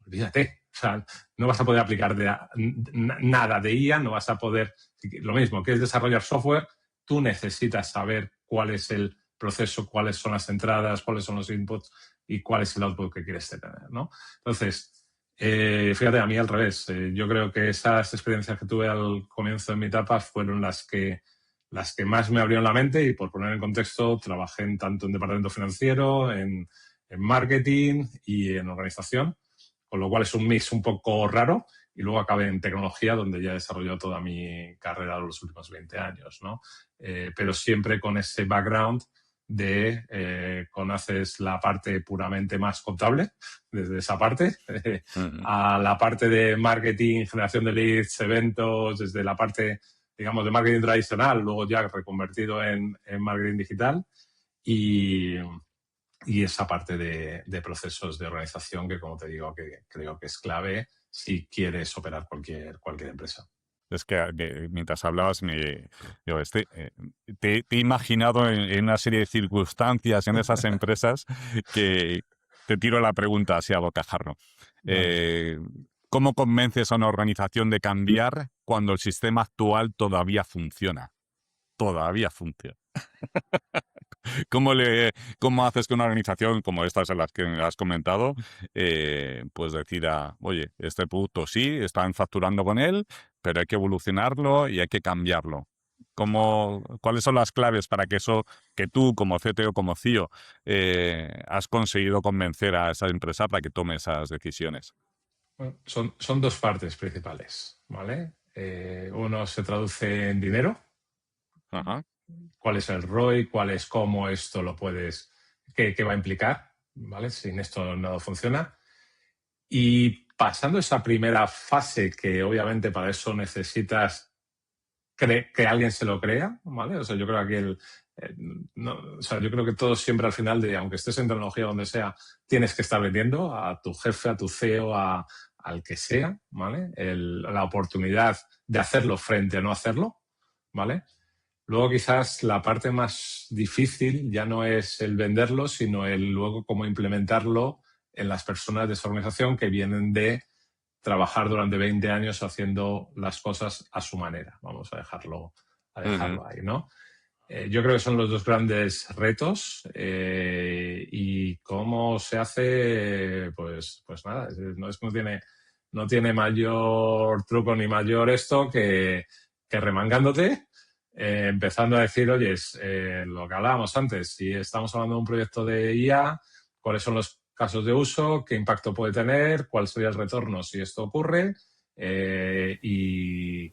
olvídate. O sea, no vas a poder aplicar nada de IA, no vas a poder... Lo mismo, que es desarrollar software, tú necesitas saber cuál es el proceso, cuáles son las entradas, cuáles son los inputs y cuál es el output que quieres tener, ¿no? Entonces, fíjate, a mí al revés. Yo creo que esas experiencias que tuve al comienzo de mi etapa fueron las que más me abrieron la mente y, por poner en contexto, trabajé tanto en departamento financiero, en marketing y en organización, con lo cual es un mix un poco raro, y luego acabé en tecnología, donde ya he desarrollado toda mi carrera los últimos 20 años, ¿no? Pero siempre con ese background de conoces la parte puramente más contable, desde esa parte, a la parte de marketing, generación de leads, eventos, desde la parte, digamos, de marketing tradicional, luego ya reconvertido en marketing digital, y esa parte de procesos de organización que, como te digo, que creo que es clave si quieres operar cualquier empresa. Es que mientras hablabas, te he imaginado en una serie de circunstancias en esas empresas que te tiro la pregunta así a bocajarro. Vale. ¿Cómo convences a una organización de cambiar cuando el sistema actual todavía funciona? Todavía funciona. ¿Cómo haces que una organización como estas en las que has comentado pues decida, oye, este producto sí, están facturando con él, pero hay que evolucionarlo y hay que cambiarlo? ¿Cuáles son las claves para que eso, que tú como CTO, como CEO, has conseguido convencer a esa empresa para que tome esas decisiones? Bueno, son dos partes principales, ¿vale? Uno se traduce en dinero. Ajá. ¿Cuál es el ROI? ¿Cuál es cómo esto lo puedes... ¿Qué va a implicar? ¿Vale? Sin esto no funciona. Y pasando esa primera fase, que obviamente para eso necesitas que alguien se lo crea, ¿vale? O sea, yo creo que yo creo que todos siempre al final aunque estés en tecnología donde sea, tienes que estar vendiendo a tu jefe, a tu CEO, al que sea, ¿vale? La oportunidad de hacerlo frente a no hacerlo, ¿vale? Luego quizás la parte más difícil ya no es el venderlo, sino el luego cómo implementarlo en las personas de esa organización que vienen de trabajar durante 20 años haciendo las cosas a su manera. Vamos a dejarlo ahí, ¿no? Yo creo que son los dos grandes retos, y cómo se hace, pues nada, no tiene mayor truco ni mayor esto que remangándote, empezando a decir, oye, lo que hablábamos antes, si estamos hablando de un proyecto de IA, ¿cuáles son los casos de uso? ¿Qué impacto puede tener? ¿Cuál sería el retorno si esto ocurre? Y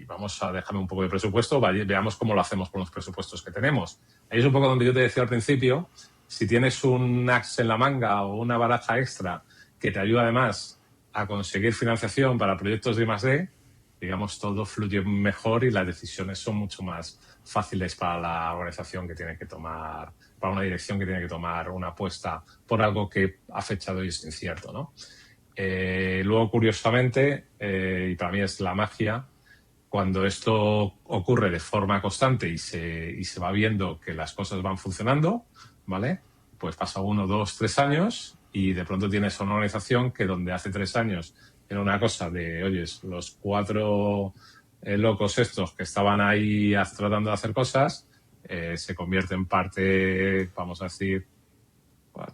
vamos a dejarme un poco de presupuesto, veamos cómo lo hacemos con los presupuestos que tenemos. Ahí es un poco donde yo te decía al principio, si tienes un as en la manga o una baraja extra que te ayuda además a conseguir financiación para proyectos de I+D, digamos, todo fluye mejor y las decisiones son mucho más fáciles para la organización que tiene que tomar, para una dirección que tiene que tomar una apuesta por algo que a fecha de hoy es incierto, ¿no? Luego, curiosamente, y para mí es la magia, Cuando esto ocurre de forma constante y se va viendo que las cosas van funcionando, ¿vale? Pues pasa 1, 2, 3 años y de pronto tienes una organización que donde hace 3 años era una cosa de, oyes, los 4 locos estos que estaban ahí tratando de hacer cosas, se convierte en parte, vamos a decir,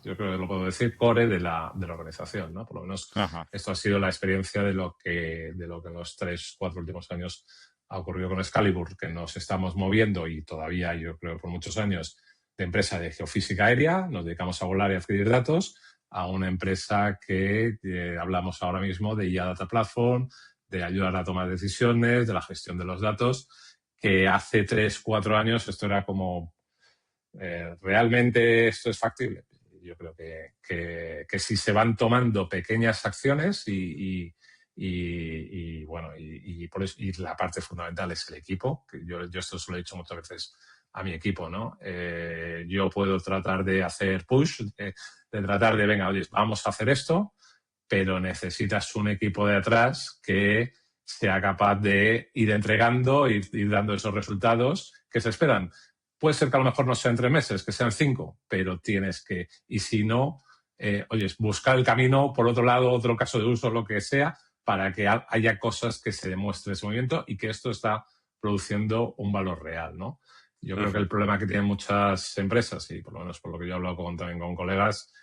yo creo que lo puedo decir, core de la organización, ¿no? Por lo menos Ajá. esto ha sido la experiencia de lo que en los 3, 4 últimos años ha ocurrido con Excalibur, que nos estamos moviendo y todavía, yo creo, por muchos años, de empresa de geofísica aérea, nos dedicamos a volar y adquirir datos, a una empresa que hablamos ahora mismo de IA Data Platform, de ayudar a tomar decisiones, de la gestión de los datos, que hace 3, 4 años esto era como, ¿realmente esto es factible? Yo creo que si se van tomando pequeñas acciones bueno, por eso, y la parte fundamental es el equipo, que yo esto se lo he dicho muchas veces a mi equipo, ¿no? Yo puedo tratar de hacer push, de tratar de, venga, oye, vamos a hacer esto, pero necesitas un equipo de atrás que sea capaz de ir entregando y ir dando esos resultados que se esperan. Puede ser que a lo mejor no sean 3 meses, que sean 5, pero tienes que, y si no, oye, buscar el camino, por otro lado, otro caso de uso, lo que sea, para que haya cosas que se demuestre ese movimiento y que esto está produciendo un valor real, ¿no? Yo creo que el problema que tienen muchas empresas, y por lo menos por lo que yo he hablado también con colegas,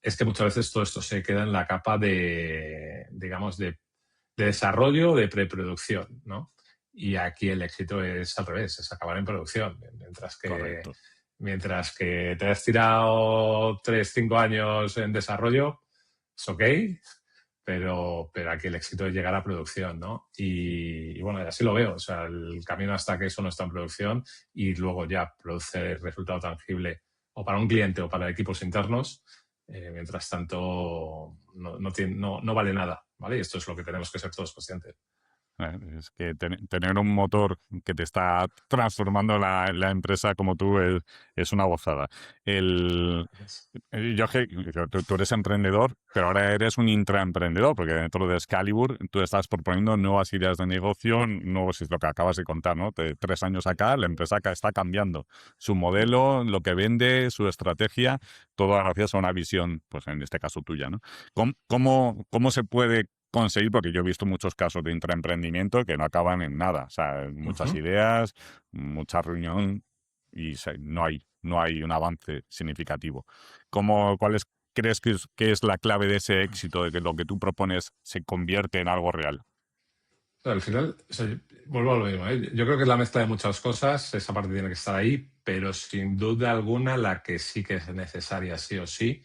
es que muchas veces todo esto se queda en la capa de, digamos, de desarrollo, de preproducción, ¿no? Y aquí el éxito es al revés, es acabar en producción. Correcto. Mientras que te has tirado 3, 5 años en desarrollo, es ok, pero aquí el éxito es llegar a producción, ¿no? Y bueno, así lo veo. O sea, el camino hasta que eso no está en producción y luego ya produce resultado tangible o para un cliente o para equipos internos, mientras tanto no vale nada, ¿vale? Y esto es lo que tenemos que ser todos conscientes. Es que tener un motor que te está transformando la empresa como tú es una gozada. El, tú eres emprendedor, pero ahora eres un intraemprendedor, porque dentro de Excalibur tú estás proponiendo nuevas ideas de negocio, nuevos, es lo que acabas de contar, ¿no? 3 años acá, la empresa acá está cambiando su modelo, lo que vende, su estrategia, todo gracias a una visión, pues en este caso tuya, ¿no? ¿Cómo se puede conseguir? Porque yo he visto muchos casos de intraemprendimiento que no acaban en nada. O sea, muchas ideas, mucha reunión y no hay un avance significativo. ¿Crees que es la clave de ese éxito, de que lo que tú propones se convierte en algo real? Al final, o sea, vuelvo a lo mismo, ¿eh? Yo creo que es la mezcla de muchas cosas, esa parte tiene que estar ahí, pero sin duda alguna la que sí que es necesaria sí o sí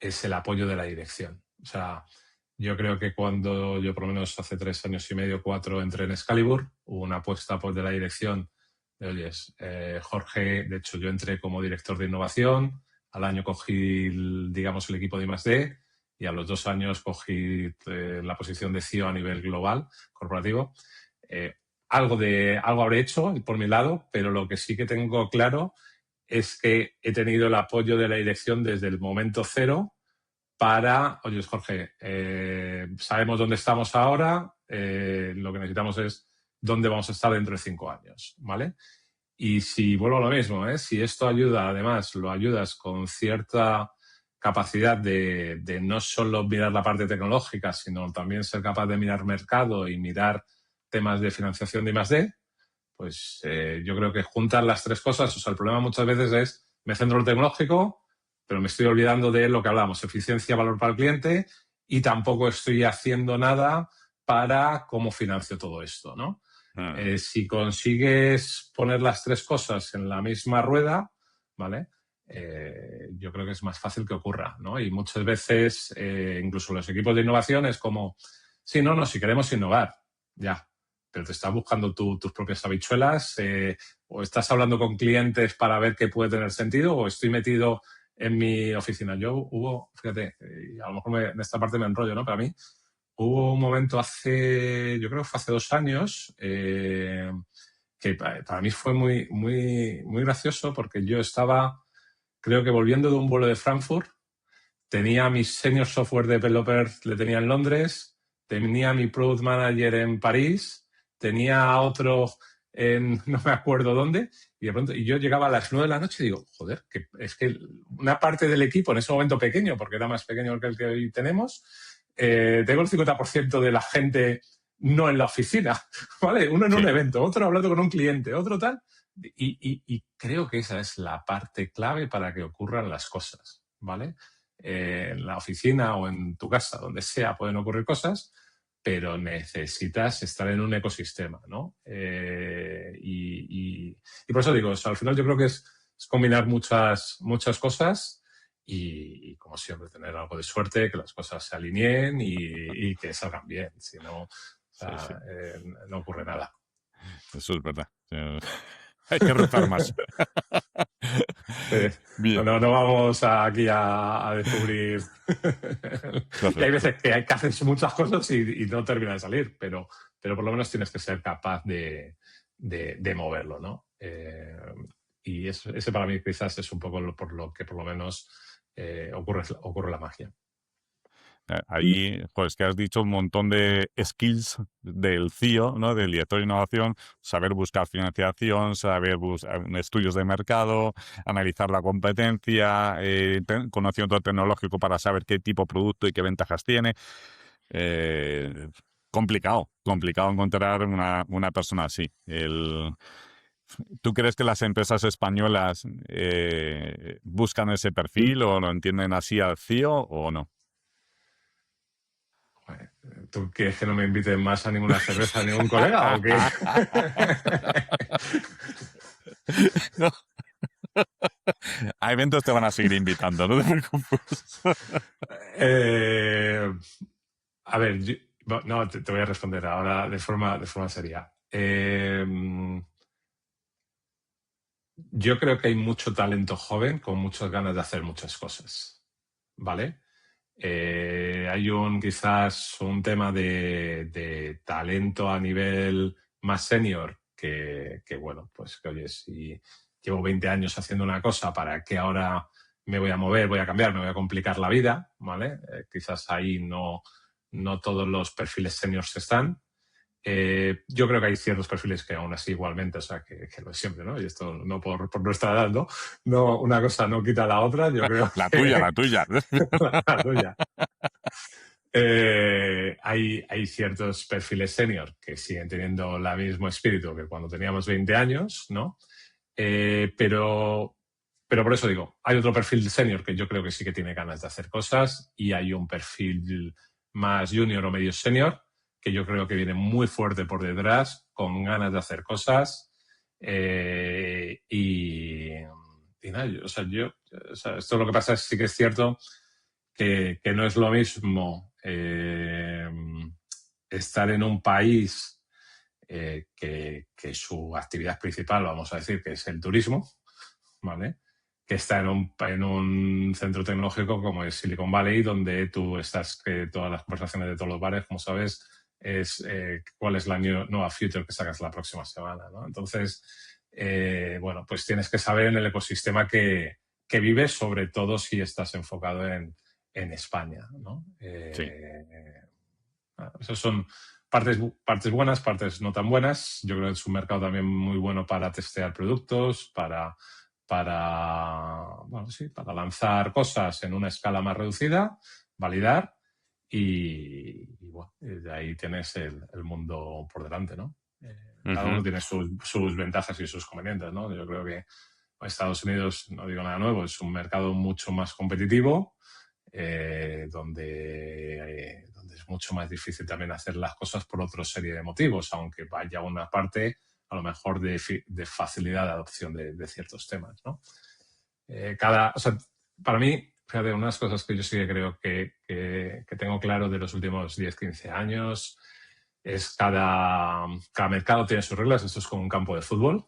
es el apoyo de la dirección. O sea, yo creo que cuando yo por lo menos hace 3 años y medio, 4, entré en Excalibur, hubo una apuesta pues, de la dirección de, oyes, Jorge, de hecho yo entré como director de innovación, al año cogí, digamos, el equipo de I+D y a los 2 años cogí la posición de CEO a nivel global, corporativo. Algo habré hecho por mi lado, pero lo que sí que tengo claro es que he tenido el apoyo de la dirección desde el momento cero para, oye, Jorge, sabemos dónde estamos ahora, lo que necesitamos es dónde vamos a estar dentro de 5 años, ¿vale? Y si vuelvo a lo mismo, si esto ayuda, además, lo ayudas con cierta capacidad de no solo mirar la parte tecnológica, sino también ser capaz de mirar mercado y mirar temas de financiación de I+D, pues yo creo que juntar las 3 cosas, o sea, el problema muchas veces es, me centro en lo tecnológico, pero me estoy olvidando de lo que hablamos, eficiencia, valor para el cliente, y tampoco estoy haciendo nada para cómo financio todo esto, ¿no? Si consigues poner las 3 cosas en la misma rueda, ¿vale? Yo creo que es más fácil que ocurra, ¿no? Y muchas veces, incluso los equipos de innovación es como, sí, no, si queremos innovar, ya, pero te estás buscando tus propias habichuelas, o estás hablando con clientes para ver qué puede tener sentido, o estoy metido en mi oficina. Fíjate, y a lo mejor en esta parte me enrollo, ¿no? Pero a mí hubo un momento yo creo que fue hace 2 años, que para mí fue muy, muy, muy gracioso porque yo estaba, creo que volviendo de un vuelo de Frankfurt, tenía a mi senior software developer, le tenía en Londres, tenía a mi product manager en París, tenía otro en no me acuerdo dónde, y de pronto, y yo llegaba a las 9 de la noche y digo, joder, que es que una parte del equipo en ese momento pequeño, porque era más pequeño que el que hoy tenemos, tengo el 50% de la gente no en la oficina, ¿vale? Uno en un evento, otro hablando con un cliente, otro tal. Y creo que esa es la parte clave para que ocurran las cosas, ¿vale? En la oficina o en tu casa, donde sea, pueden ocurrir cosas, pero necesitas estar en un ecosistema, ¿no? Y por eso digo, al final yo creo que es combinar muchas cosas y, como siempre, tener algo de suerte, que las cosas se alineen y que salgan bien. Si no, no ocurre nada. Eso es verdad. Hay que rezar más. No vamos aquí a descubrir. Y hay veces que hay que hacer muchas cosas y no termina de salir, pero por lo menos tienes que ser capaz de moverlo, ¿no? Y ese para mí quizás es un poco por lo que por lo menos ocurre la magia. Ahí, pues que has dicho un montón de skills del CIO, ¿no? Del director de innovación, saber buscar financiación, saber buscar estudios de mercado, analizar la competencia, conocimiento tecnológico para saber qué tipo de producto y qué ventajas tiene. Complicado encontrar una persona así. ¿Tú crees que las empresas españolas buscan ese perfil o lo entienden así al CIO o no? ¿Tú quieres que no me inviten más a ninguna cerveza a ningún colega o qué? No. A eventos te van a seguir invitando, no te preocupes. A ver, no, te voy a responder ahora de forma seria. Yo creo que hay mucho talento joven con muchas ganas de hacer muchas cosas, ¿vale? Hay quizás un tema de talento a nivel más senior que bueno, pues que oye, si llevo 20 años haciendo una cosa, ¿para qué ahora me voy a mover, voy a cambiar, me voy a complicar la vida? ¿Vale? Quizás ahí no todos los perfiles seniors están. Yo creo que hay ciertos perfiles que aún así igualmente, o sea, que lo es siempre, ¿no? Y esto no por nuestra edad, ¿no? No, una cosa no quita la otra, yo creo. La tuya. La tuya. Hay ciertos perfiles senior que siguen teniendo el mismo espíritu que cuando teníamos 20 años, ¿no? Pero por eso digo, hay otro perfil senior que yo creo que sí que tiene ganas de hacer cosas y hay un perfil más junior o medio senior que yo creo que viene muy fuerte por detrás, con ganas de hacer cosas y nada, esto es lo que pasa, sí que es cierto que no es lo mismo estar en un país que su actividad principal, vamos a decir, que es el turismo, ¿vale? Que está en un centro tecnológico como es Silicon Valley, donde tú estás, que todas las conversaciones de todos los bares, como sabes, es cuál es la nueva feature que sacas la próxima semana, ¿no? Entonces, bueno, pues tienes que saber en el ecosistema que vives, sobre todo si estás enfocado en España, ¿no? Sí. Esas son partes buenas, partes no tan buenas. Yo creo que es un mercado también muy bueno para testear productos, para lanzar cosas en una escala más reducida, validar y bueno, de ahí tienes el mundo por delante, ¿no? Cada uno tiene sus ventajas y sus convenientes, ¿no? Yo creo que Estados Unidos, no digo nada nuevo, es un mercado mucho más competitivo, donde es mucho más difícil también hacer las cosas por otra serie de motivos, aunque vaya una parte a lo mejor de facilidad de adopción de ciertos temas, ¿no? Para mí, fíjate, una de las cosas que yo sí que creo que tengo claro de los últimos 10, 15 años es cada mercado tiene sus reglas. Esto es como un campo de fútbol,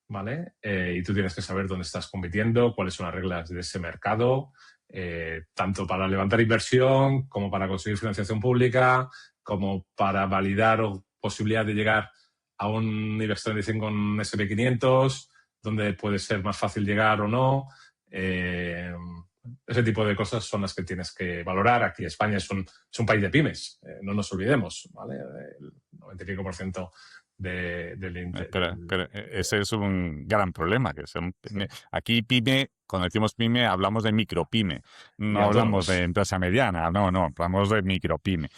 ¿vale? Y tú tienes que saber dónde estás compitiendo, cuáles son las reglas de ese mercado, tanto para levantar inversión como para conseguir financiación pública, como para validar o posibilidad de llegar a un IBEX 35 con SP500, donde puede ser más fácil llegar o no. Ese tipo de cosas son las que tienes que valorar. Aquí España es un país de pymes, no nos olvidemos, ¿vale? El 95% Pero ese es un gran problema. Aquí pyme, cuando decimos pyme, hablamos de micropyme. y No hablamos de autónomos. empresa mediana, no, hablamos de micropyme.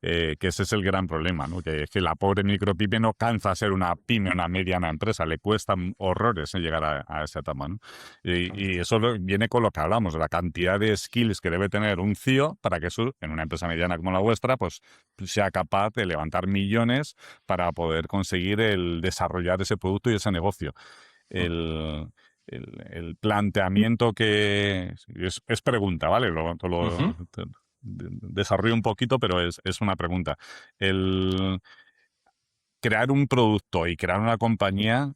Que ese es el gran problema, ¿no? Que la pobre micropyme no cansa a ser una pyme, una mediana empresa. Le cuestan horrores en llegar a esa etapa, ¿no? Y eso viene con lo que hablamos, de la cantidad de skills que debe tener un CEO para que eso, en una empresa mediana como la vuestra, pues sea capaz de levantar millones para poder conseguir el desarrollar ese producto y ese negocio. El, el planteamiento que... Es pregunta, ¿vale? Ujú. Desarrollo un poquito, pero es una pregunta. El crear un producto y crear una compañía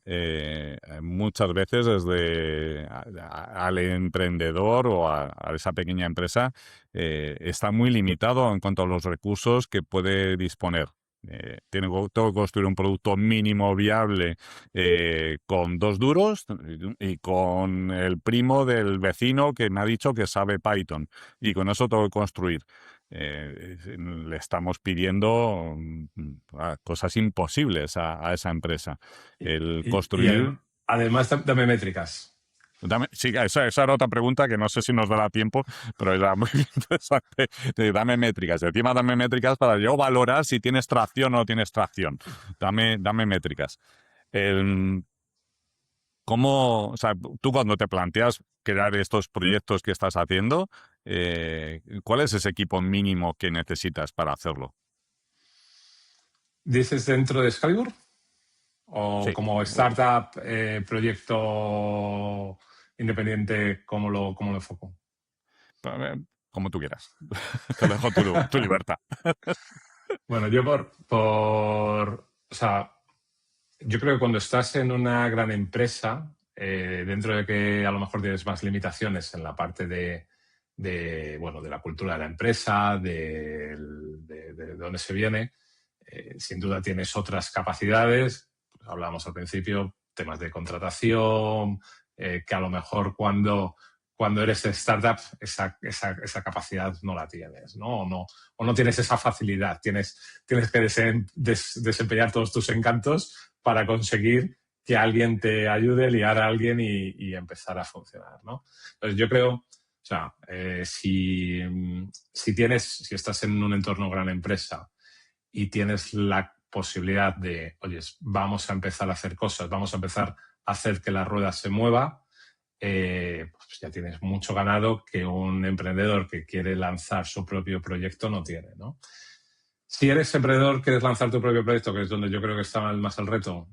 muchas veces desde al emprendedor o a esa pequeña empresa está muy limitado en cuanto a los recursos que puede disponer. Tengo que construir un producto mínimo viable con 2 duros y con el primo del vecino que me ha dicho que sabe Python y con eso tengo que construir. Le estamos pidiendo cosas imposibles a esa empresa. El Y construir... además, dame métricas. Sí, esa era otra pregunta que no sé si nos dará tiempo, pero era muy interesante. Dame métricas. Encima dame métricas para yo valorar si tienes tracción o no tienes tracción. Dame métricas. El, ¿Cómo, o sea, tú cuando te planteas crear estos proyectos que estás haciendo, cuál es ese equipo mínimo que necesitas para hacerlo? ¿Dices dentro de Excalibur? ¿O Sí, como startup, proyecto independiente, cómo lo enfoco? como tú quieras. Te dejo tu libertad. Bueno, yo o sea, yo creo que cuando estás en una gran empresa, dentro de que a lo mejor tienes más limitaciones en la parte bueno, de la cultura de la empresa, de dónde se viene, sin duda tienes otras capacidades. Pues hablábamos al principio, temas de contratación, que a lo mejor cuando eres startup esa capacidad no la tienes, ¿no? O no tienes esa facilidad. Tienes que desempeñar todos tus encantos para conseguir que alguien te ayude, liar a alguien y empezar a funcionar, ¿no? Entonces yo creo, o sea, si estás en un entorno gran empresa y tienes la posibilidad de, oye, vamos a empezar a hacer cosas, vamos a empezar a hacer que la rueda se mueva, pues ya tienes mucho ganado que un emprendedor que quiere lanzar su propio proyecto no tiene, ¿no? Si eres emprendedor, quieres lanzar tu propio proyecto, que es donde yo creo que está más el reto,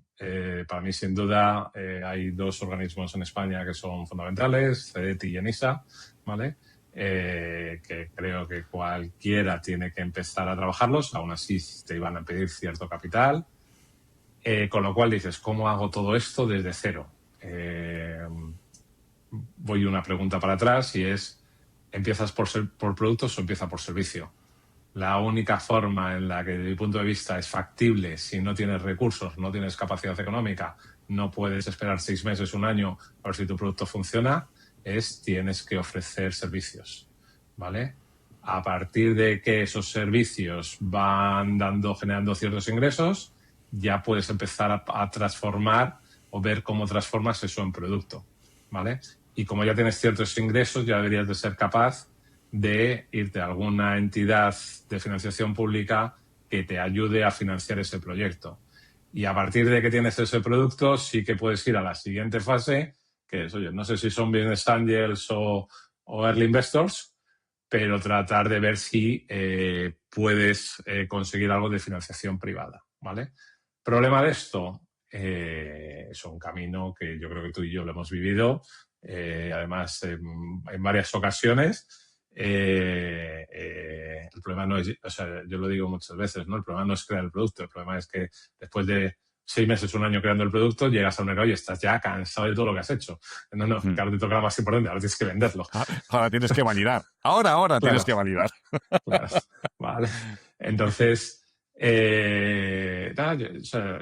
para mí sin duda hay 2 organismos en España que son fundamentales, CEDETI y ENISA, ¿vale? Que creo que cualquiera tiene que empezar a trabajarlos, aún así te iban a pedir cierto capital, con lo cual dices, ¿cómo hago todo esto desde cero? Voy una pregunta para atrás y es, ¿empiezas por productos o empieza por servicio? La única forma en la que, desde mi punto de vista, es factible si no tienes recursos, no tienes capacidad económica, no puedes esperar 6 meses, un año, a ver si tu producto funciona, tienes que ofrecer servicios, ¿vale? A partir de que esos servicios van generando ciertos ingresos, ya puedes empezar a transformar o ver cómo transformas eso en producto, ¿vale? Y como ya tienes ciertos ingresos, ya deberías de ser capaz de irte a alguna entidad de financiación pública que te ayude a financiar ese proyecto. Y a partir de que tienes ese producto, sí que puedes ir a la siguiente fase, que es, oye, no sé si son business angels o early investors, pero tratar de ver si puedes conseguir algo de financiación privada, ¿vale? Problema de esto, es un camino que yo creo que tú y yo lo hemos vivido, además en varias ocasiones. El problema no es, o sea, yo lo digo muchas veces, ¿no? El problema no es crear el producto, el problema es que después de 6 meses, un año creando el producto, llegas a un negocio y estás ya cansado de todo lo que has hecho. No, que ahora te toca lo más importante, ahora tienes que venderlo. Ahora tienes que validar. Ahora Claro, tienes que validar. claro. Vale. Entonces, o sea,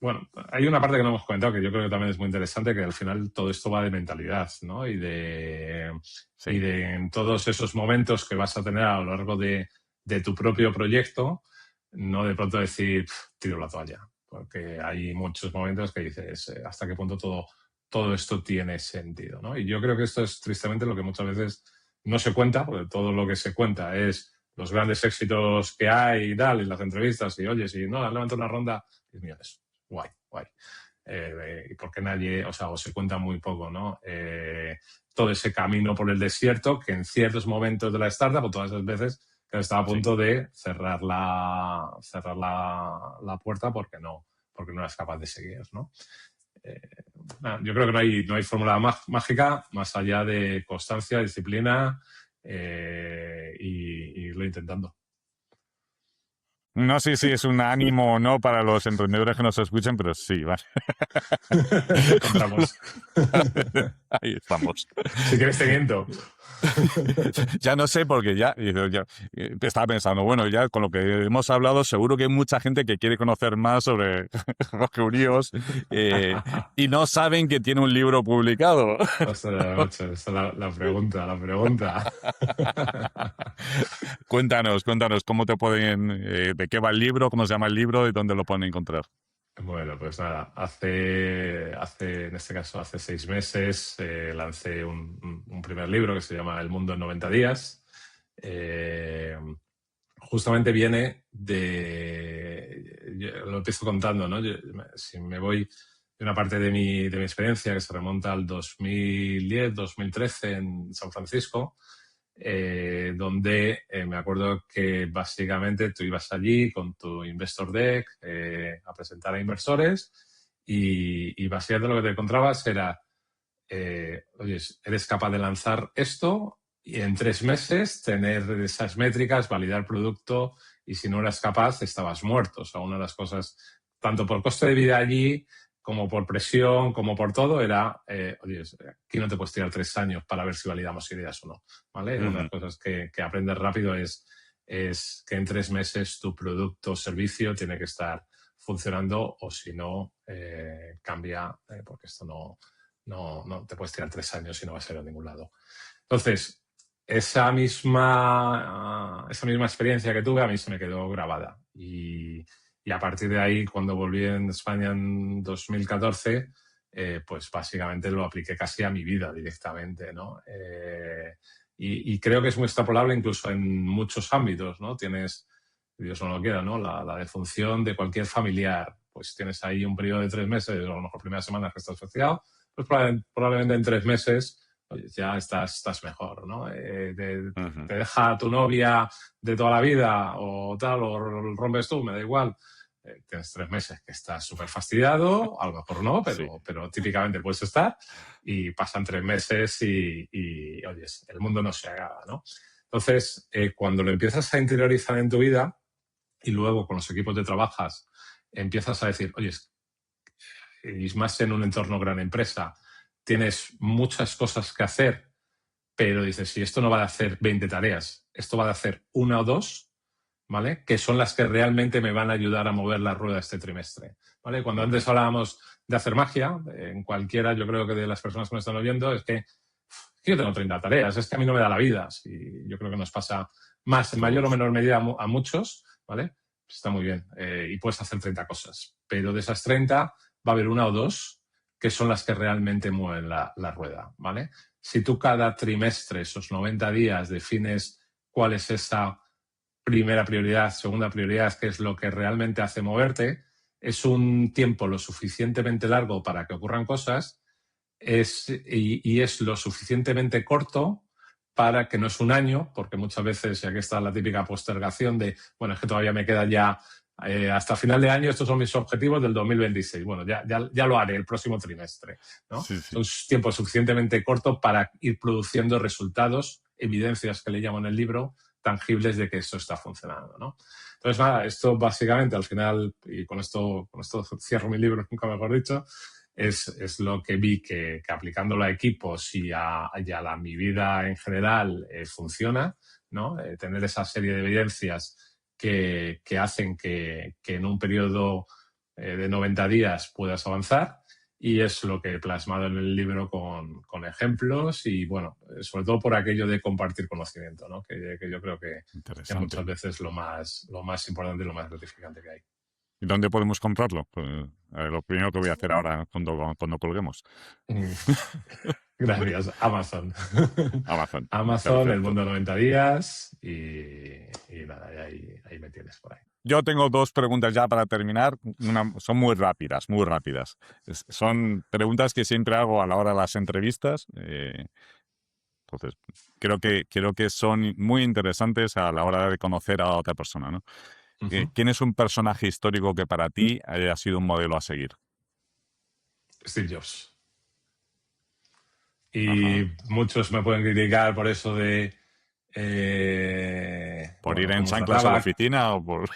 bueno, hay una parte que no hemos comentado que yo creo que también es muy interesante, que al final todo esto va de mentalidad, ¿no? Y Sí. en todos esos momentos que vas a tener a lo largo de tu propio proyecto, no de pronto decir, tiro la toalla. porque hay muchos momentos que dices hasta qué punto todo esto tiene sentido, ¿no? Y yo creo que esto es tristemente lo que muchas veces no se cuenta, porque todo lo que se cuenta es los grandes éxitos que hay y tal, y las entrevistas, y oye, si no, levanto una ronda, 10 millones, guay, guay. Y porque nadie, o se cuenta muy poco, ¿no? Todo ese camino por el desierto que en ciertos momentos de la startup, o todas esas veces, que estaba a punto de cerrar la puerta porque no eras capaz de seguir, ¿no? Yo creo que no hay fórmula mágica más allá de constancia, disciplina y irlo intentando. No sé si es un ánimo o no para los emprendedores que nos escuchen, pero sí, vale. Compramos. Ahí estamos. Si quieres te miento. Ya no sé, porque ya estaba pensando, bueno, ya con lo que hemos hablado, seguro que hay mucha gente que quiere conocer más sobre Roque Urios y no saben que tiene un libro publicado. Esa es la pregunta. Cuéntanos, cómo te pueden, de qué va el libro, cómo se llama el libro y dónde lo pueden encontrar. Bueno, pues nada, en este caso, hace 6 meses lancé un primer libro que se llama El mundo en 90 días. Justamente viene lo empiezo contando, ¿no? Si me voy de una parte de mi experiencia que se remonta al 2010, 2013 en San Francisco, donde me acuerdo que básicamente tú ibas allí con tu Investor Deck a presentar a inversores y básicamente lo que te encontrabas era, oye, eres capaz de lanzar esto y en 3 meses tener esas métricas, validar el producto y si no eras capaz estabas muerto. O sea, una de las cosas, tanto por coste de vida allí como por presión, como por todo, era, oye, aquí no te puedes tirar 3 años para ver si validamos ideas o no, ¿vale? Una de las cosas que aprendes rápido es que en 3 meses tu producto o servicio tiene que estar funcionando o si no, cambia, porque esto no te puedes tirar 3 años y no vas a ir a ningún lado. Entonces, esa misma experiencia que tuve a mí se me quedó grabada y a partir de ahí, cuando volví en España en 2014, pues básicamente lo apliqué casi a mi vida directamente, ¿no? Y creo que es muy extrapolable incluso en muchos ámbitos, ¿no? Tienes, Dios no lo quiera, ¿no? La defunción de cualquier familiar, pues tienes ahí un periodo de 3 meses, o a lo mejor primeras semanas que estás asociado, pues probablemente en 3 meses oye, ya estás mejor, ¿no? Te deja tu novia de toda la vida o tal, o rompes tú, me da igual. Tienes 3 meses que estás súper fastidiado, a lo mejor no, pero típicamente puedes estar y pasan 3 meses y oye, el mundo no se acaba, ¿no? Entonces, cuando lo empiezas a interiorizar en tu vida y luego con los equipos de trabajas empiezas a decir, oye, y más en un entorno gran empresa, tienes muchas cosas que hacer, pero dices, si esto no va a hacer 20 tareas, esto va a hacer 1 o 2, ¿vale? Que son las que realmente me van a ayudar a mover la rueda este trimestre, ¿vale? Cuando antes hablábamos de hacer magia, en cualquiera, yo creo que de las personas que me están oyendo, es que yo tengo 30 tareas, es que a mí no me da la vida. Y yo creo que nos pasa más, en mayor o menor medida a muchos, ¿vale? Está muy bien. Y puedes hacer 30 cosas, pero de esas 30 va a haber 1 o 2 que son las que realmente mueven la rueda, ¿vale? Si tú cada trimestre, esos 90 días, defines cuál es esa primera prioridad, segunda prioridad, qué es lo que realmente hace moverte, es un tiempo lo suficientemente largo para que ocurran cosas y es lo suficientemente corto para que no es un año, porque muchas veces, y aquí está la típica postergación de, bueno, es que todavía me queda ya hasta final de año, estos son mis objetivos del 2026. Bueno, ya lo haré el próximo trimestre, ¿no? Sí. Es un tiempo suficientemente corto para ir produciendo resultados, evidencias que le llamo en el libro, tangibles de que esto está funcionando, ¿no? Entonces, nada, esto básicamente al final, y con esto cierro mi libro, nunca mejor dicho, es lo que vi que aplicándolo a equipos y a mi vida en general funciona, ¿no? Tener esa serie de evidencias que hacen que en un periodo de 90 días puedas avanzar y es lo que he plasmado en el libro con ejemplos y, bueno, sobre todo por aquello de compartir conocimiento, ¿no? Que yo creo que muchas veces lo más importante y lo más gratificante que hay. ¿Y dónde podemos comprarlo? Pues, lo primero que voy a hacer ahora cuando colguemos. Mm. Gracias, Amazon. Amazon. Amazon, El Perfecto. Mundo 90 días y nada, y ahí me tienes por ahí. Yo tengo dos preguntas ya para terminar. Son muy rápidas, muy rápidas. Son preguntas que siempre hago a la hora de las entrevistas. Entonces, creo que son muy interesantes a la hora de conocer a otra persona, ¿no? Ujú. ¿Quién es un personaje histórico que para ti haya sido un modelo a seguir? Steve Jobs. Ajá. Y muchos me pueden criticar por eso de, ¿Por ir en cómo chanclas a la trataba. oficina o por...?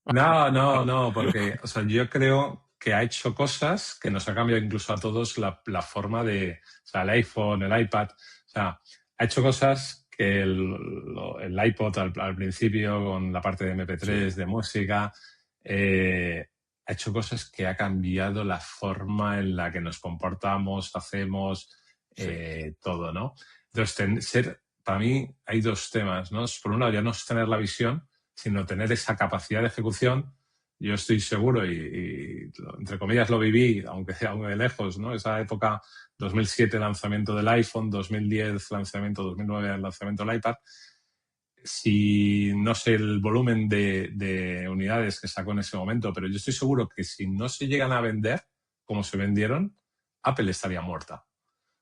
No, porque, o sea, yo creo que ha hecho cosas que nos ha cambiado incluso a todos la forma de, o sea, el iPhone, el iPad, o sea, ha hecho cosas que el iPod al principio con la parte de Sí, MP3, de música, ha hecho cosas que ha cambiado la forma en la que nos comportamos, hacemos, sí. todo, ¿no? Entonces, para mí hay dos temas, ¿no? Por un lado, ya no es tener la visión, sino tener esa capacidad de ejecución. Yo estoy seguro entre comillas lo viví, aunque de lejos, ¿no? Esa época 2007 lanzamiento del iPhone, 2010 lanzamiento, 2009 lanzamiento del iPad. Si no sé el volumen de unidades que sacó en ese momento, pero yo estoy seguro que si no se llegan a vender como se vendieron, Apple estaría muerta.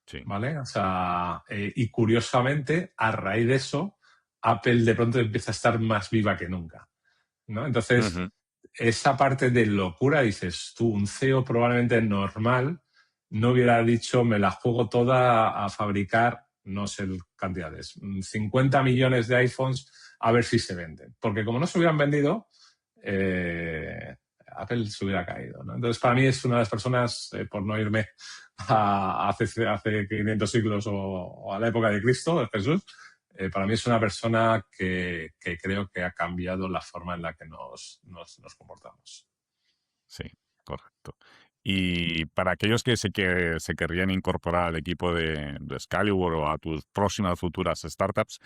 Sí. ¿Vale? O sea, y curiosamente, a raíz de eso, Apple de pronto empieza a estar más viva que nunca, ¿no? Entonces, Ujú. esa parte de locura, dices tú, un CEO probablemente normal no hubiera dicho, me la juego toda a fabricar, no sé cantidades, 50 millones de iPhones a ver si se venden. Porque como no se hubieran vendido, Apple se hubiera caído, ¿no? Entonces, para mí es una de las personas, por no irme hace 500 siglos o a la época de Cristo, de Jesús, para mí es una persona que creo que ha cambiado la forma en la que nos comportamos. Sí, correcto. Y para aquellos que se querrían incorporar al equipo de Excalibur o a tus próximas futuras startups,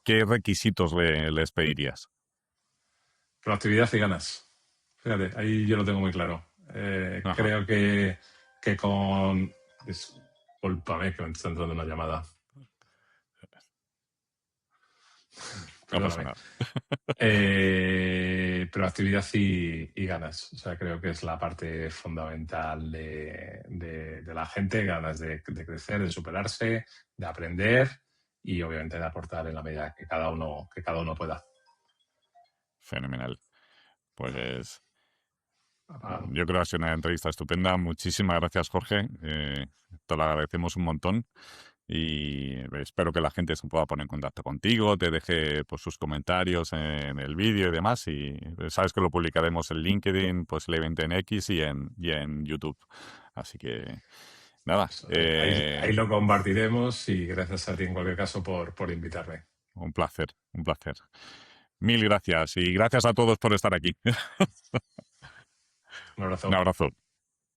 ¿qué requisitos les pedirías? Proactividad y ganas. Fíjate, ahí yo lo tengo muy claro. Ajá, Creo que con... Discúlpame que me está entrando una llamada. no pasa Perdóname. nada. Proactividad y ganas. O sea, creo que es la parte fundamental de la gente, ganas de crecer, de superarse, de aprender y obviamente de aportar en la medida que cada uno pueda. Fenomenal. Pues Ah, yo creo que ha sido una entrevista estupenda. Muchísimas gracias, Jorge. Te lo agradecemos un montón. Y espero que la gente se pueda poner en contacto contigo, te deje pues, sus comentarios en el vídeo y demás. Y sabes que lo publicaremos en LinkedIn, posiblemente en X y en YouTube. Así que nada, pues, ahí lo compartiremos y gracias a ti en cualquier caso por invitarme. un placer, un placer. Mil gracias y gracias a todos por estar aquí. Un Un abrazo. abrazo.